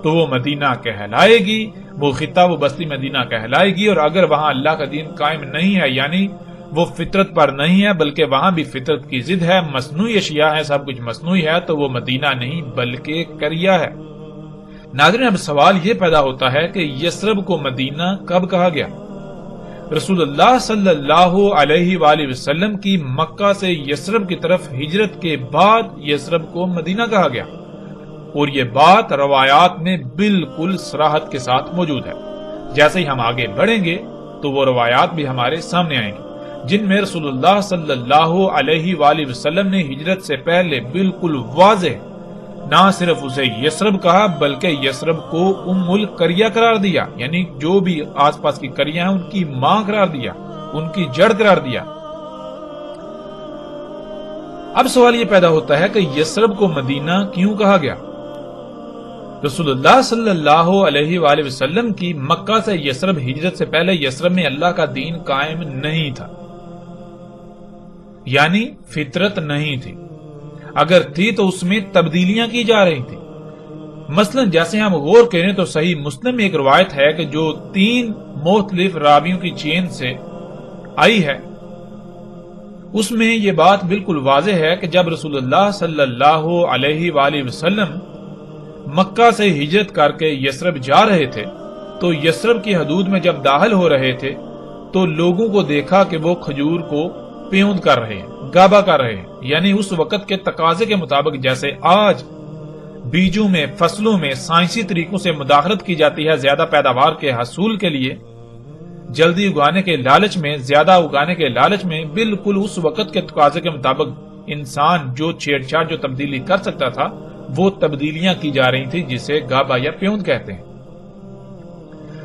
تو وہ مدینہ کہلائے گی، وہ خطہ، وہ بستی مدینہ کہلائے گی۔ اور اگر وہاں اللہ کا دین قائم نہیں ہے، یعنی وہ فطرت پر نہیں ہے بلکہ وہاں بھی فطرت کی ضد ہے، مصنوعی اشیاء ہے، سب کچھ مصنوعی ہے، تو وہ مدینہ نہیں بلکہ قریہ ہے۔ ناظرین، اب سوال یہ پیدا ہوتا ہے کہ یثرب کو مدینہ کب کہا گیا؟ رسول اللہ صلی اللہ علیہ وآلہ وسلم کی مکہ سے یثرب کی طرف ہجرت کے بعد یثرب کو مدینہ کہا گیا، اور یہ بات روایات میں بالکل صراحت کے ساتھ موجود ہے۔ جیسے ہی ہم آگے بڑھیں گے تو وہ روایات بھی ہمارے سامنے آئیں گی جن میں رسول اللہ صلی اللہ علیہ وآلہ وسلم نے ہجرت سے پہلے بالکل واضح نہ صرف اسے یثرب کہا بلکہ یثرب کو ام القریہ قرار دیا، یعنی جو بھی آس پاس کی قریہ ہیں ان کی ماں قرار دیا، ان کی جڑ قرار دیا۔ اب سوال یہ پیدا ہوتا ہے کہ یثرب کو مدینہ کیوں کہا گیا؟ رسول اللہ صلی اللہ علیہ وآلہ وسلم کی مکہ سے یثرب ہجرت سے پہلے یثرب میں اللہ کا دین قائم نہیں تھا، یعنی فطرت نہیں تھی۔ اگر تھی تو اس میں تبدیلیاں کی جا رہی تھی۔ مثلا جیسے ہم غور کریں تو صحیح مسلم میں ایک روایت ہے کہ جو 3 مختلف راویوں کی چین سے آئی ہے، اس میں یہ بات بالکل واضح ہے کہ جب رسول اللہ صلی اللہ علیہ وآلہ وسلم مکہ سے ہجرت کر کے یثرب جا رہے تھے تو یثرب کی حدود میں جب داخل ہو رہے تھے تو لوگوں کو دیکھا کہ وہ کھجور کو پیوند کر رہے ہیں، گابا کر رہے ہیں، یعنی اس وقت کے تقاضے کے مطابق جیسے آج بیجوں میں، فصلوں میں سائنسی طریقوں سے مداخلت کی جاتی ہے زیادہ پیداوار کے حصول کے لیے، جلدی اگانے کے لالچ میں، زیادہ اگانے کے لالچ میں، بالکل اس وقت کے تقاضے کے مطابق انسان جو چھیڑ چھاڑ جو تبدیلی کر سکتا تھا وہ تبدیلیاں کی جا رہی تھی، جسے گابا یا پیوند کہتے ہیں۔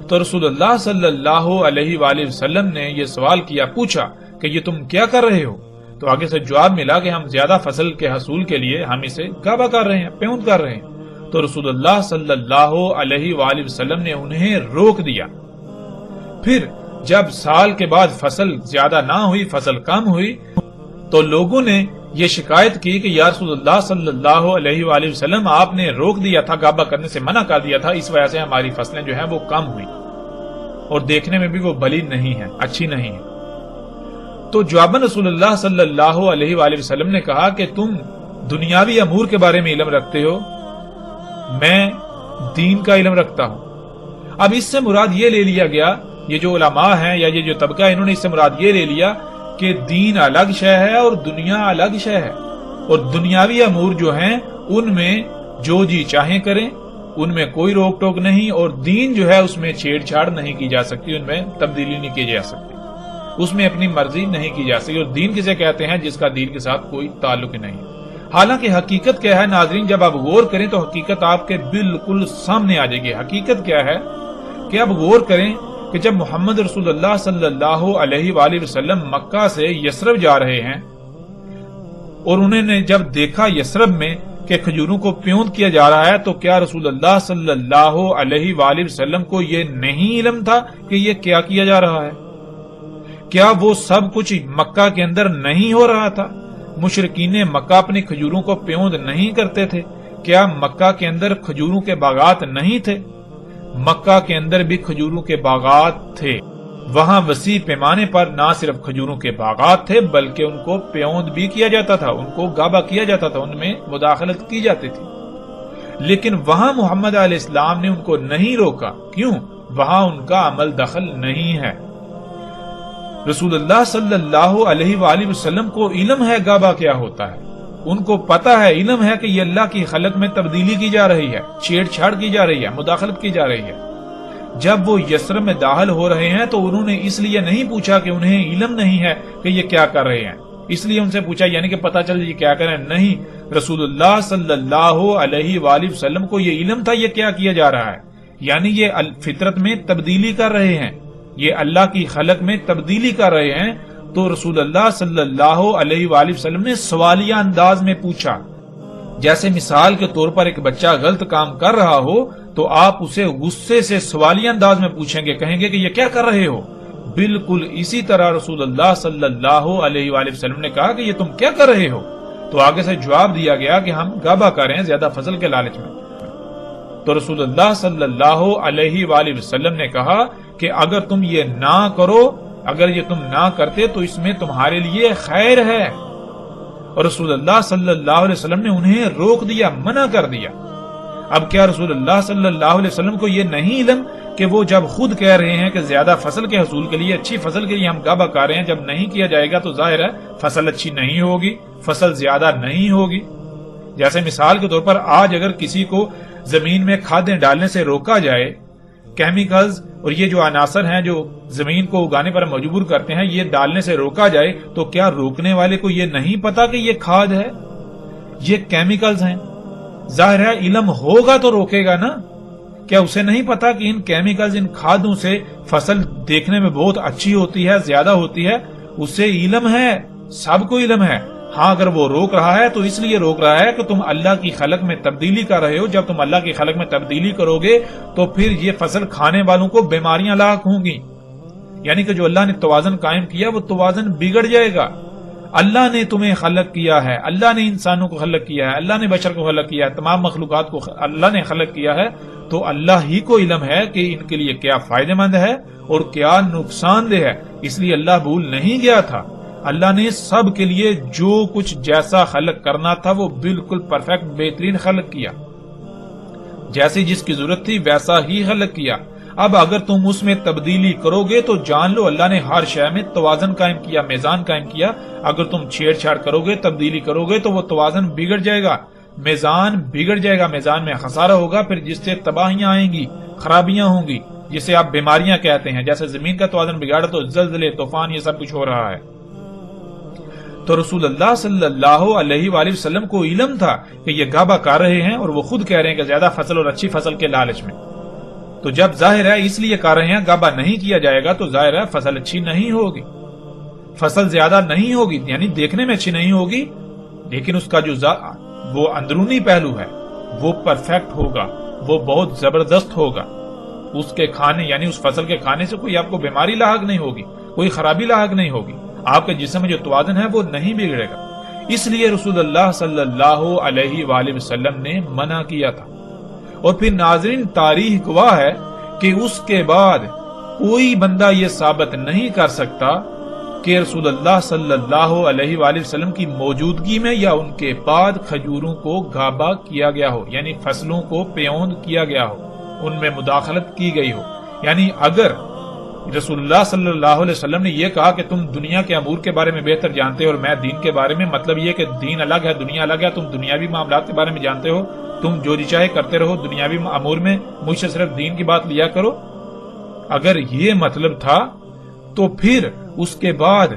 تو رسول اللہ صلی اللہ علیہ وآلہ وسلم نے یہ سوال کیا، پوچھا کہ یہ تم کیا کر رہے ہو؟ تو آگے سے جواب ملا کہ ہم زیادہ فصل کے حصول کے لیے ہم اسے گابا کر رہے ہیں، پیوند کر رہے ہیں۔ تو رسول اللہ صلی اللہ علیہ وآلہ وسلم نے انہیں روک دیا۔ پھر جب سال کے بعد فصل زیادہ نہ ہوئی، فصل کم ہوئی، تو لوگوں نے یہ شکایت کی کہ یا رسول اللہ صلی اللہ علیہ وآلہ وسلم آپ نے روک دیا تھا، گابا کرنے سے منع کر دیا تھا، اس وجہ سے ہماری فصلیں جو ہیں وہ کم ہوئی اور دیکھنے میں بھی وہ بلی نہیں ہیں، اچھی نہیں ہیں۔ تو جواباً رسول اللہ صلی اللہ علیہ وآلہ وسلم نے کہا کہ تم دنیاوی امور کے بارے میں علم رکھتے ہو، میں دین کا علم رکھتا ہوں۔ اب اس سے مراد یہ لے لیا گیا، یہ جو علماء ہیں یا یہ جو طبقہ ہے انہوں نے اس سے مراد یہ لے لیا کہ دین الگ شے ہے اور دنیا الگ شے ہے، اور دنیاوی امور جو ہیں ان میں جو جی چاہیں کریں، ان میں کوئی روک ٹوک نہیں، اور دین جو ہے اس میں چھیڑ چھاڑ نہیں کی جا سکتی، ان میں تبدیلی نہیں کی جا سکتی، اس میں اپنی مرضی نہیں کی جا سکتی۔ اور دین کسے کہتے ہیں؟ جس کا دین کے ساتھ کوئی تعلق ہی نہیں۔ حالانکہ حقیقت کیا ہے ناظرین، جب آپ غور کریں تو حقیقت آپ کے بالکل سامنے آ جائے گی۔ حقیقت کیا ہے کہ آپ غور کریں کہ جب محمد رسول اللہ صلی اللہ علیہ وآلہ وسلم مکہ سے یثرب جا رہے ہیں اور انہوں نے جب دیکھا یثرب میں کہ کھجوروں کو پیوند کیا جا رہا ہے، تو کیا رسول اللہ صلی اللہ علیہ وآلہ وسلم کو یہ نہیں علم تھا کہ یہ کیا جا رہا ہے؟ کیا وہ سب کچھ مکہ کے اندر نہیں ہو رہا تھا؟ مشرکین مکہ اپنی کھجوروں کو پیوند نہیں کرتے تھے؟ کیا مکہ کے اندر کھجوروں کے باغات نہیں تھے؟ مکہ کے اندر بھی کھجوروں کے باغات تھے۔ وہاں وسیع پیمانے پر نہ صرف کھجوروں کے باغات تھے بلکہ ان کو پیوند بھی کیا جاتا تھا، ان کو گابا کیا جاتا تھا، ان میں مداخلت کی جاتی تھی۔ لیکن وہاں محمد علیہ السلام نے ان کو نہیں روکا۔ کیوں؟ وہاں ان کا عمل دخل نہیں ہے۔ رسول اللہ صلی اللہ علیہ وآلہ وسلم کو علم ہے گابا کیا ہوتا ہے، ان کو پتا ہے، علم ہے کہ یہ اللہ کی خلق میں تبدیلی کی جا رہی ہے، چھیڑ چھاڑ کی جا رہی ہے، مداخلت کی جا رہی ہے۔ جب وہ یثرب میں داخل ہو رہے ہیں تو انہوں نے اس لیے نہیں پوچھا کہ انہیں علم نہیں ہے کہ یہ کیا کر رہے ہیں، اس لیے ان سے پوچھا یعنی کہ پتا چل یہ کیا کر رہے ہیں، نہیں، رسول اللہ صلی اللہ علیہ وآلہ وسلم کو یہ علم تھا یہ کیا جا رہا ہے، یعنی یہ فطرت میں تبدیلی کر رہے ہیں، یہ اللہ کی خلق میں تبدیلی کر رہے ہیں۔ تو رسول اللہ صلی اللہ علیہ وآلہ وسلم نے سوالیہ انداز میں پوچھا، جیسے مثال کے طور پر ایک بچہ غلط کام کر رہا ہو تو آپ اسے غصے سے سوالیہ انداز میں پوچھیں گے، کہیں گے کہ یہ کیا کر رہے ہو۔ بالکل اسی طرح رسول اللہ صلی اللہ علیہ وآلہ وسلم نے کہا کہ یہ تم کیا کر رہے ہو؟ تو آگے سے جواب دیا گیا کہ ہم گابا کر رہے ہیں زیادہ فصل کے لالچ میں۔ تو رسول اللہ صلی اللہ علیہ وآلہ وسلم نے کہا کہ اگر تم یہ نہ کرو، اگر یہ تم نہ کرتے تو اس میں تمہارے لیے خیر ہے۔ اور رسول اللہ صلی اللہ علیہ وسلم نے انہیں روک دیا، منع کر دیا۔ اب کیا رسول اللہ صلی اللہ علیہ وسلم کو یہ نہیں علم کہ وہ جب خود کہہ رہے ہیں کہ زیادہ فصل کے حصول کے لیے، اچھی فصل کے لیے ہم گابا کر رہے ہیں، جب نہیں کیا جائے گا تو ظاہر ہے فصل اچھی نہیں ہوگی، فصل زیادہ نہیں ہوگی۔ جیسے مثال کے طور پر آج اگر کسی کو زمین میں کھادیں ڈالنے سے روکا جائے، کیمیکلز اور یہ جو عناصر ہیں جو زمین کو اگانے پر مجبور کرتے ہیں، یہ ڈالنے سے روکا جائے تو کیا روکنے والے کو یہ نہیں پتا کہ یہ کھاد ہے، یہ کیمیکلز ہیں؟ ظاہر ہے علم ہوگا تو روکے گا نا۔ کیا اسے نہیں پتا کہ ان کیمیکلز، ان کھادوں سے فصل دیکھنے میں بہت اچھی ہوتی ہے، زیادہ ہوتی ہے؟ اسے علم ہے، سب کو علم ہے۔ ہاں اگر وہ روک رہا ہے تو اس لیے روک رہا ہے کہ تم اللہ کی خلق میں تبدیلی کر رہے ہو۔ جب تم اللہ کی خلق میں تبدیلی کرو گے تو پھر یہ فصل کھانے والوں کو بیماریاں لاحق ہوں گی، یعنی کہ جو اللہ نے توازن قائم کیا وہ توازن بگڑ جائے گا۔ اللہ نے تمہیں خلق کیا ہے، اللہ نے انسانوں کو خلق کیا ہے، اللہ نے بشر کو خلق کیا ہے، تمام مخلوقات کو اللہ نے خلق کیا ہے، تو اللہ ہی کو علم ہے کہ ان کے لیے کیا فائدہ مند ہے اور کیا نقصان دہ ہے۔ اس لیے اللہ بھول نہیں گیا تھا، اللہ نے سب کے لیے جو کچھ جیسا خلق کرنا تھا وہ بالکل پرفیکٹ بہترین خلق کیا، جیسی جس کی ضرورت تھی ویسا ہی خلق کیا۔ اب اگر تم اس میں تبدیلی کرو گے تو جان لو اللہ نے ہر شے میں توازن قائم کیا، میزان قائم کیا۔ اگر تم چھیڑ چھاڑ کرو گے، تبدیلی کرو گے تو وہ توازن بگڑ جائے گا، میزان بگڑ جائے گا، میزان میں خسارہ ہوگا، پھر جس سے تباہیاں آئیں گی، خرابیاں ہوں گی، جسے آپ بیماریاں کہتے ہیں۔ جیسے زمین کا توازن بگاڑا تو زلزلے، طوفان، یہ سب کچھ ہو رہا ہے۔ تو رسول اللہ صلی اللہ علیہ وآلہ وسلم کو علم تھا کہ یہ گھابہ کر رہے ہیں، اور وہ خود کہہ رہے ہیں کہ زیادہ فصل اور اچھی فصل کے لالچ میں۔ تو جب ظاہر ہے اس لیے کر رہے ہیں، گھابہ نہیں کیا جائے گا تو ظاہر ہے فصل اچھی نہیں ہوگی، فصل زیادہ نہیں ہوگی، یعنی دیکھنے میں اچھی نہیں ہوگی، لیکن اس کا جو وہ اندرونی پہلو ہے وہ پرفیکٹ ہوگا، وہ بہت زبردست ہوگا۔ اس کے کھانے یعنی اس فصل کے کھانے سے کوئی آپ کو بیماری لاحق نہیں ہوگی، کوئی خرابی لاحق نہیں ہوگی، آپ کے جسم میں جو توازن ہے وہ نہیں بگڑے گا۔ اس لیے رسول اللہ صلی اللہ علیہ وآلہ وسلم نے منع کیا تھا۔ اور پھر ناظرین تاریخ گواہ ہے کہ اس کے بعد کوئی بندہ یہ ثابت نہیں کر سکتا کہ رسول اللہ صلی اللہ علیہ وآلہ وسلم کی موجودگی میں یا ان کے بعد کھجوروں کو گھابہ کیا گیا ہو، یعنی فصلوں کو پیوند کیا گیا ہو، ان میں مداخلت کی گئی ہو۔ یعنی اگر رسول اللہ صلی اللہ علیہ وسلم نے یہ کہا کہ تم دنیا کے امور کے بارے میں بہتر جانتے ہو اور میں دین کے بارے میں، مطلب یہ کہ دین الگ ہے دنیا الگ ہے، تم دنیاوی معاملات کے بارے میں جانتے ہو، تم جو جی چاہے کرتے رہو، دنیاوی امور میں مجھ سے صرف دین کی بات لیا کرو، اگر یہ مطلب تھا تو پھر اس کے بعد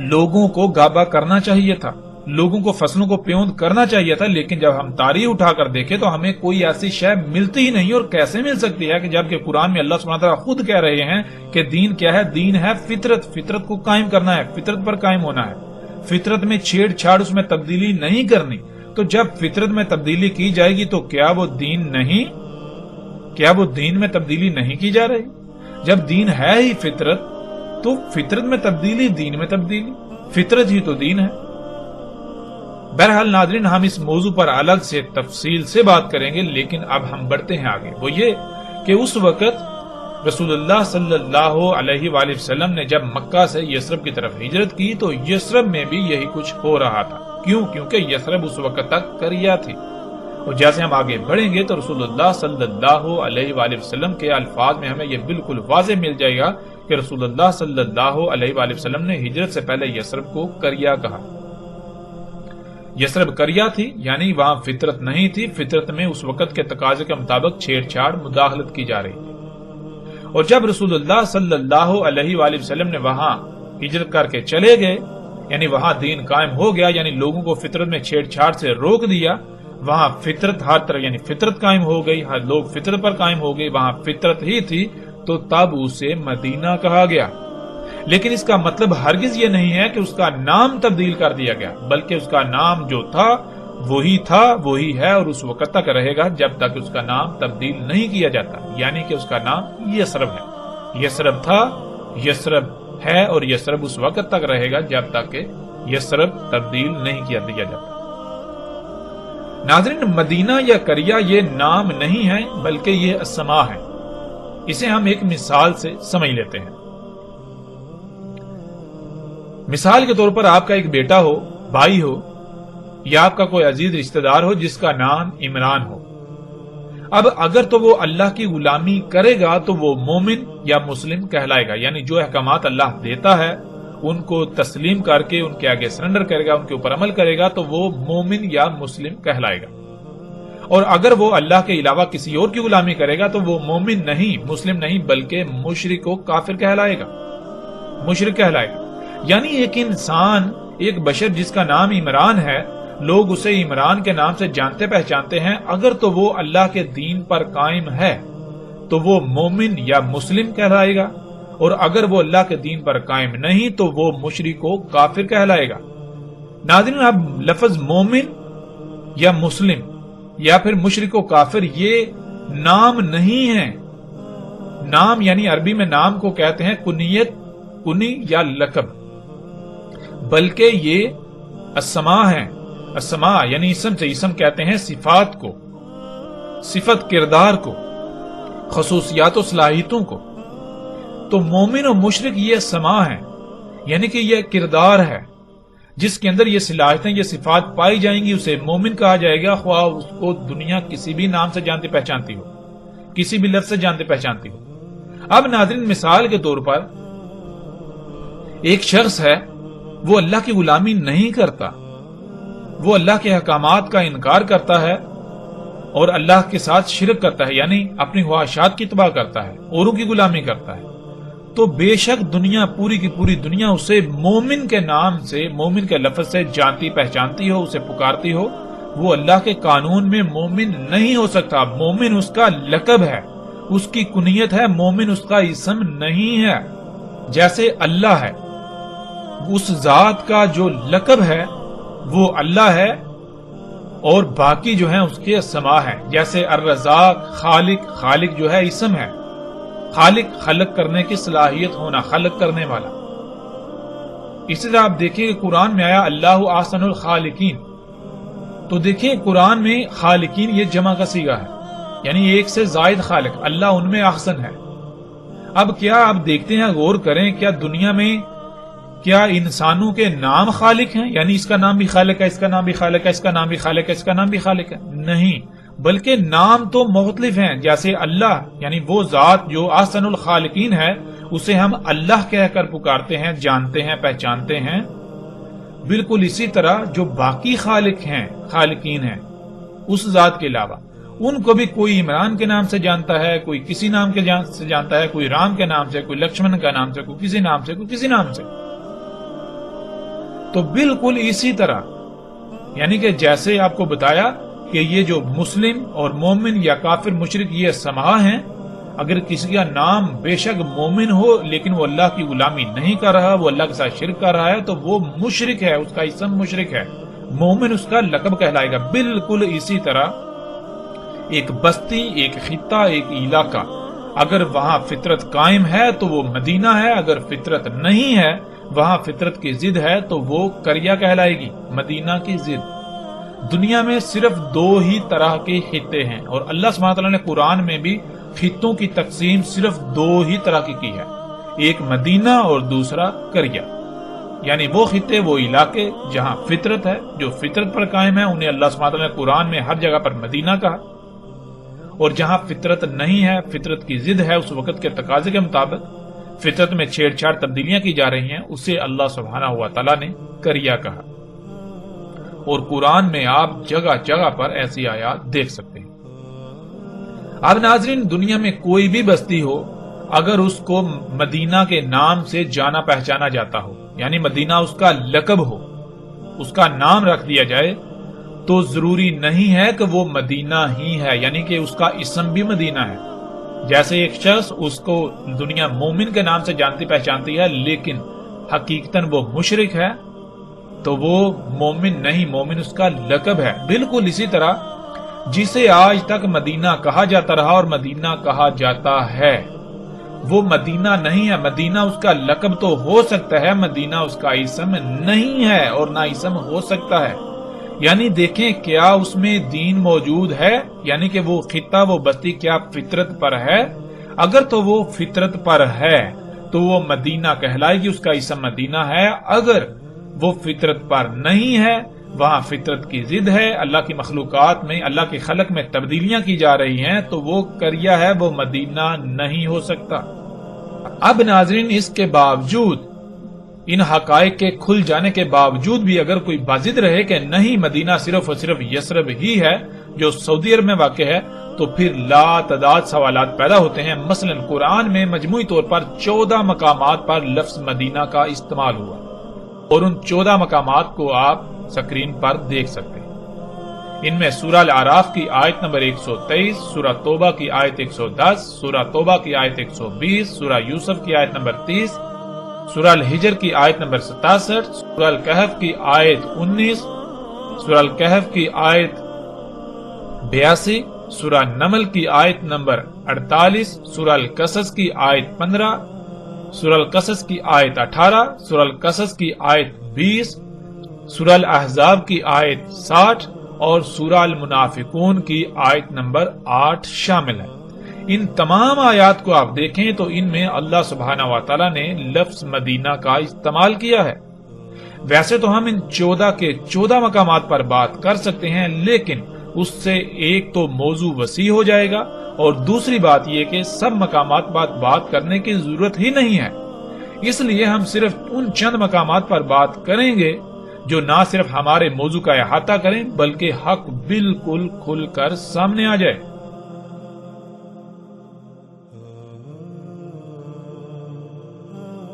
لوگوں کو گھابہ کرنا چاہیے تھا، لوگوں کو فصلوں کو پیوند کرنا چاہیے تھا۔ لیکن جب ہم تاریخ اٹھا کر دیکھیں تو ہمیں کوئی ایسی شے ملتی ہی نہیں، اور کیسے مل سکتی ہے کہ جبکہ قرآن میں اللہ سبحانہ وتعالیٰ خود کہہ رہے ہیں کہ دین کیا ہے، دین ہے فطرت، فطرت کو قائم کرنا ہے، فطرت پر قائم ہونا ہے، فطرت میں چھیڑ چھاڑ، اس میں تبدیلی نہیں کرنی۔ تو جب فطرت میں تبدیلی کی جائے گی تو کیا وہ دین نہیں؟ کیا وہ دین میں تبدیلی نہیں کی جا رہی؟ جب دین ہے ہی فطرت تو فطرت میں تبدیلی، دین میں تبدیلی، فطرت ہی تو دین ہے۔ بہرحال ناظرین ہم اس موضوع پر الگ سے تفصیل سے بات کریں گے، لیکن اب ہم بڑھتے ہیں آگے۔ وہ یہ کہ اس وقت رسول اللہ صلی اللہ علیہ وآلہ وسلم نے جب مکہ سے یثرب کی طرف ہجرت کی تو یثرب میں بھی یہی کچھ ہو رہا تھا۔ کیوں؟ کیونکہ یثرب اس وقت تک قریہ تھی، اور جیسے ہم آگے بڑھیں گے تو رسول اللہ صلی اللہ علیہ وآلہ وسلم کے الفاظ میں ہمیں یہ بالکل واضح مل جائے گا کہ رسول اللہ صلی اللہ علیہ وآلہ وسلم نے ہجرت سے پہلے یثرب کو قریہ کہا۔ یثرب قریہ تھی، یعنی وہاں فطرت نہیں تھی، فطرت میں اس وقت کے تقاضے کے مطابق چھیڑ چھاڑ، مداخلت کی جا رہی تھی۔ اور جب رسول اللہ صلی اللہ علیہ وآلہ وسلم نے وہاں ہجرت کر کے چلے گئے، یعنی وہاں دین قائم ہو گیا، یعنی لوگوں کو فطرت میں چھیڑ چھاڑ سے روک دیا، وہاں فطرت ہر طرح یعنی فطرت قائم ہو گئی، ہر لوگ فطرت پر قائم ہو گئے، وہاں فطرت ہی تھی، تو تب اسے مدینہ کہا گیا۔ لیکن اس کا مطلب ہرگز یہ نہیں ہے کہ اس کا نام تبدیل کر دیا گیا، بلکہ اس کا نام جو تھا، وہی ہے اور اس وقت تک رہے گا جب تک اس کا نام تبدیل نہیں کیا جاتا، یعنی کہ اس کا نام یثرب ہے، یثرب تھا، یثرب ہے، اور یثرب اس وقت تک رہے گا جب تک کہ یثرب تبدیل نہیں کیا دیا جاتا۔ ناظرین مدینہ یا قریہ یہ نام نہیں ہے بلکہ یہ اسما ہے۔ اسے ہم ایک مثال سے سمجھ لیتے ہیں۔ مثال کے طور پر آپ کا ایک بیٹا ہو، بھائی ہو، یا آپ کا کوئی عزیز رشتہ دار ہو جس کا نام عمران ہو۔ اب اگر تو وہ اللہ کی غلامی کرے گا تو وہ مومن یا مسلم کہلائے گا، یعنی جو احکامات اللہ دیتا ہے ان کو تسلیم کر کے ان کے آگے سرنڈر کرے گا، ان کے اوپر عمل کرے گا تو وہ مومن یا مسلم کہلائے گا۔ اور اگر وہ اللہ کے علاوہ کسی اور کی غلامی کرے گا تو وہ مومن نہیں، مسلم نہیں، بلکہ مشرک و کافر کہلائے گا، مشرک کہلائے گا۔ یعنی ایک انسان، ایک بشر جس کا نام عمران ہے، لوگ اسے عمران کے نام سے جانتے پہچانتے ہیں، اگر تو وہ اللہ کے دین پر قائم ہے تو وہ مومن یا مسلم کہلائے گا، اور اگر وہ اللہ کے دین پر قائم نہیں تو وہ مشرک و کافر کہلائے گا۔ ناظرین، اب لفظ مومن یا مسلم یا پھر مشرک و کافر یہ نام نہیں ہے۔ نام یعنی عربی میں نام کو کہتے ہیں کنیت، کنی یا لقب، بلکہ یہ اسماء ہے۔ اسماء یعنی اسم سے، اسم کہتے ہیں صفات کو، صفت کردار کو، خصوصیات و صلاحیتوں کو۔ تو مومن و مشرک یہ اسماء ہیں، یعنی کہ یہ کردار ہے جس کے اندر یہ صلاحیتیں، یہ صفات پائی جائیں گی، اسے مومن کہا جائے گا، خواہ اس کو دنیا کسی بھی نام سے جانتی پہچانتی ہو، کسی بھی لفظ سے جانتی پہچانتی ہو۔ اب ناظرین، مثال کے طور پر ایک شخص ہے، وہ اللہ کی غلامی نہیں کرتا، وہ اللہ کے احکامات کا انکار کرتا ہے اور اللہ کے ساتھ شرک کرتا ہے، یعنی اپنی خواہشات کی اتباع کرتا ہے، اوروں کی غلامی کرتا ہے، تو بے شک دنیا، پوری کی پوری دنیا اسے مومن کے نام سے، مومن کے لفظ سے جانتی پہچانتی ہو، اسے پکارتی ہو، وہ اللہ کے قانون میں مومن نہیں ہو سکتا۔ مومن اس کا لقب ہے، اس کی کنیت ہے، مومن اس کا اسم نہیں ہے۔ جیسے اللہ ہے، اس ذات کا جو لقب ہے وہ اللہ ہے، اور باقی جو ہیں اس کے اسماء ہیں، جیسے الرزاق، خالق، خالق جو ہے اسم ہے، خالق خلق کرنے کی صلاحیت ہونا، خلق کرنے والا۔ اسی طرح آپ دیکھیں کہ قرآن میں آیا اللہ احسن الخالقین، تو دیکھیں قرآن میں خالقین یہ جمع کا صیغہ ہے، یعنی ایک سے زائد خالق، اللہ ان میں احسن ہے۔ اب کیا آپ دیکھتے ہیں، غور کریں، کیا دنیا میں کیا انسانوں کے نام خالق ہیں؟ یعنی اس کا نام بھی خالق ہے، اس کا نام بھی خالق ہے، اس کا نام بھی خالق ہے، اس کا نام بھی خالق ہے؟ نہیں، بلکہ نام تو مختلف ہیں۔ جیسے اللہ یعنی وہ ذات جو احسن الخالقین ہے، اسے ہم اللہ کہہ کر پکارتے ہیں، جانتے ہیں، پہچانتے ہیں۔ بالکل اسی طرح جو باقی خالق ہیں، خالقین ہیں اس ذات کے علاوہ، ان کو بھی کوئی عمران کے نام سے جانتا ہے، کوئی کسی نام کے سے جانتا ہے، کوئی رام کے نام سے، کوئی لکشمن کا نام سے، کوئی کسی نام سے، کوئی کسی نام سے۔ تو بالکل اسی طرح، یعنی کہ جیسے آپ کو بتایا کہ یہ جو مسلم اور مومن یا کافر مشرک یہ اسماء ہیں، اگر کسی کا نام بے شک مومن ہو لیکن وہ اللہ کی غلامی نہیں کر رہا، وہ اللہ کے ساتھ شرک کر رہا ہے، تو وہ مشرک ہے، اس کا اسم مشرک ہے، مومن اس کا لقب کہلائے گا۔ بالکل اسی طرح ایک بستی، ایک خطہ، ایک علاقہ، اگر وہاں فطرت قائم ہے تو وہ مدینہ ہے، اگر فطرت نہیں ہے، وہاں فطرت کی ضد ہے، تو وہ قریہ کہلائے گی، مدینہ کی ضد۔ دنیا میں صرف دو ہی طرح کے خطے ہیں، اور اللہ سبحانہ وتعالیٰ نے قرآن میں بھی خطوں کی تقسیم صرف دو ہی طرح کی ہے، ایک مدینہ اور دوسرا قریہ۔ یعنی وہ خطے، وہ علاقے جہاں فطرت ہے، جو فطرت پر قائم ہے، انہیں اللہ سبحانہ وتعالیٰ نے قرآن میں ہر جگہ پر مدینہ کہا، اور جہاں فطرت نہیں ہے، فطرت کی ضد ہے، اس وقت کے تقاضے کے مطابق فطرت میں چھیڑ چھاڑ تبدیلیاں کی جا رہی ہیں، اسے اللہ سبحانہ و تعالیٰ نے قریہ کہا۔ اور قرآن میں آپ جگہ جگہ پر ایسی آیات دیکھ سکتے ہیں۔ اب ناظرین، دنیا میں کوئی بھی بستی ہو، اگر اس کو مدینہ کے نام سے جانا پہچانا جاتا ہو، یعنی مدینہ اس کا لقب ہو، اس کا نام رکھ دیا جائے، تو ضروری نہیں ہے کہ وہ مدینہ ہی ہے، یعنی کہ اس کا اسم بھی مدینہ ہے۔ جیسے ایک شخص، اس کو دنیا مومن کے نام سے جانتی پہچانتی ہے، لیکن حقیقتاً وہ مشرک ہے، تو وہ مومن نہیں، مومن اس کا لقب ہے۔ بالکل اسی طرح جسے آج تک مدینہ کہا جاتا رہا اور مدینہ کہا جاتا ہے، وہ مدینہ نہیں ہے۔ مدینہ اس کا لقب تو ہو سکتا ہے، مدینہ اس کا اسم نہیں ہے، اور نہ اسم ہو سکتا ہے۔ یعنی دیکھیں کیا اس میں دین موجود ہے، یعنی کہ وہ خطہ، وہ بستی کیا فطرت پر ہے؟ اگر تو وہ فطرت پر ہے تو وہ مدینہ کہلائے گی، اس کا اسم مدینہ ہے۔ اگر وہ فطرت پر نہیں ہے، وہاں فطرت کی ضد ہے، اللہ کی مخلوقات میں، اللہ کی خلق میں تبدیلیاں کی جا رہی ہیں، تو وہ قریہ ہے، وہ مدینہ نہیں ہو سکتا۔ اب ناظرین، اس کے باوجود، ان حقائق کے کھل جانے کے باوجود بھی اگر کوئی بازد رہے کہ نہیں، مدینہ صرف اور صرف یثرب ہی ہے جو سعودی عرب میں واقع ہے، تو پھر لا تعداد سوالات پیدا ہوتے ہیں۔ مثلا قرآن میں مجموعی طور پر 14 مقامات پر لفظ مدینہ کا استعمال ہوا، اور ان 14 مقامات کو آپ سکرین پر دیکھ سکتے ہیں۔ ان میں سورہ الاعراف کی آیت نمبر 123، سورہ توبہ کی آیت 110، سورہ توبہ کی آیت 120، سورہ یوسف کی آیت نمبر 30، سورہ الحجر کی آیت نمبر 67، سورہ الکہف کی آیت 19، سورہ الکہف کی آیت 82، سورہ نمل کی آیت نمبر 48، سورہ القصص کی آیت 15، سورہ القصص کی آیت 18، سورہ القصص کی آیت 20، سورہ الاحزاب کی آیت 60 اور سورہ المنافقون کی آیت نمبر 8 شامل ہے۔ ان تمام آیات کو آپ دیکھیں تو ان میں اللہ سبحانہ و تعالی نے لفظ مدینہ کا استعمال کیا ہے۔ ویسے تو ہم ان 14 کے 14 مقامات پر بات کر سکتے ہیں، لیکن اس سے ایک تو موضوع وسیع ہو جائے گا اور دوسری بات یہ کہ سب مقامات پر بات کرنے کی ضرورت ہی نہیں ہے۔ اس لیے ہم صرف ان چند مقامات پر بات کریں گے جو نہ صرف ہمارے موضوع کا احاطہ کریں بلکہ حق بالکل کھل کر سامنے آ جائے۔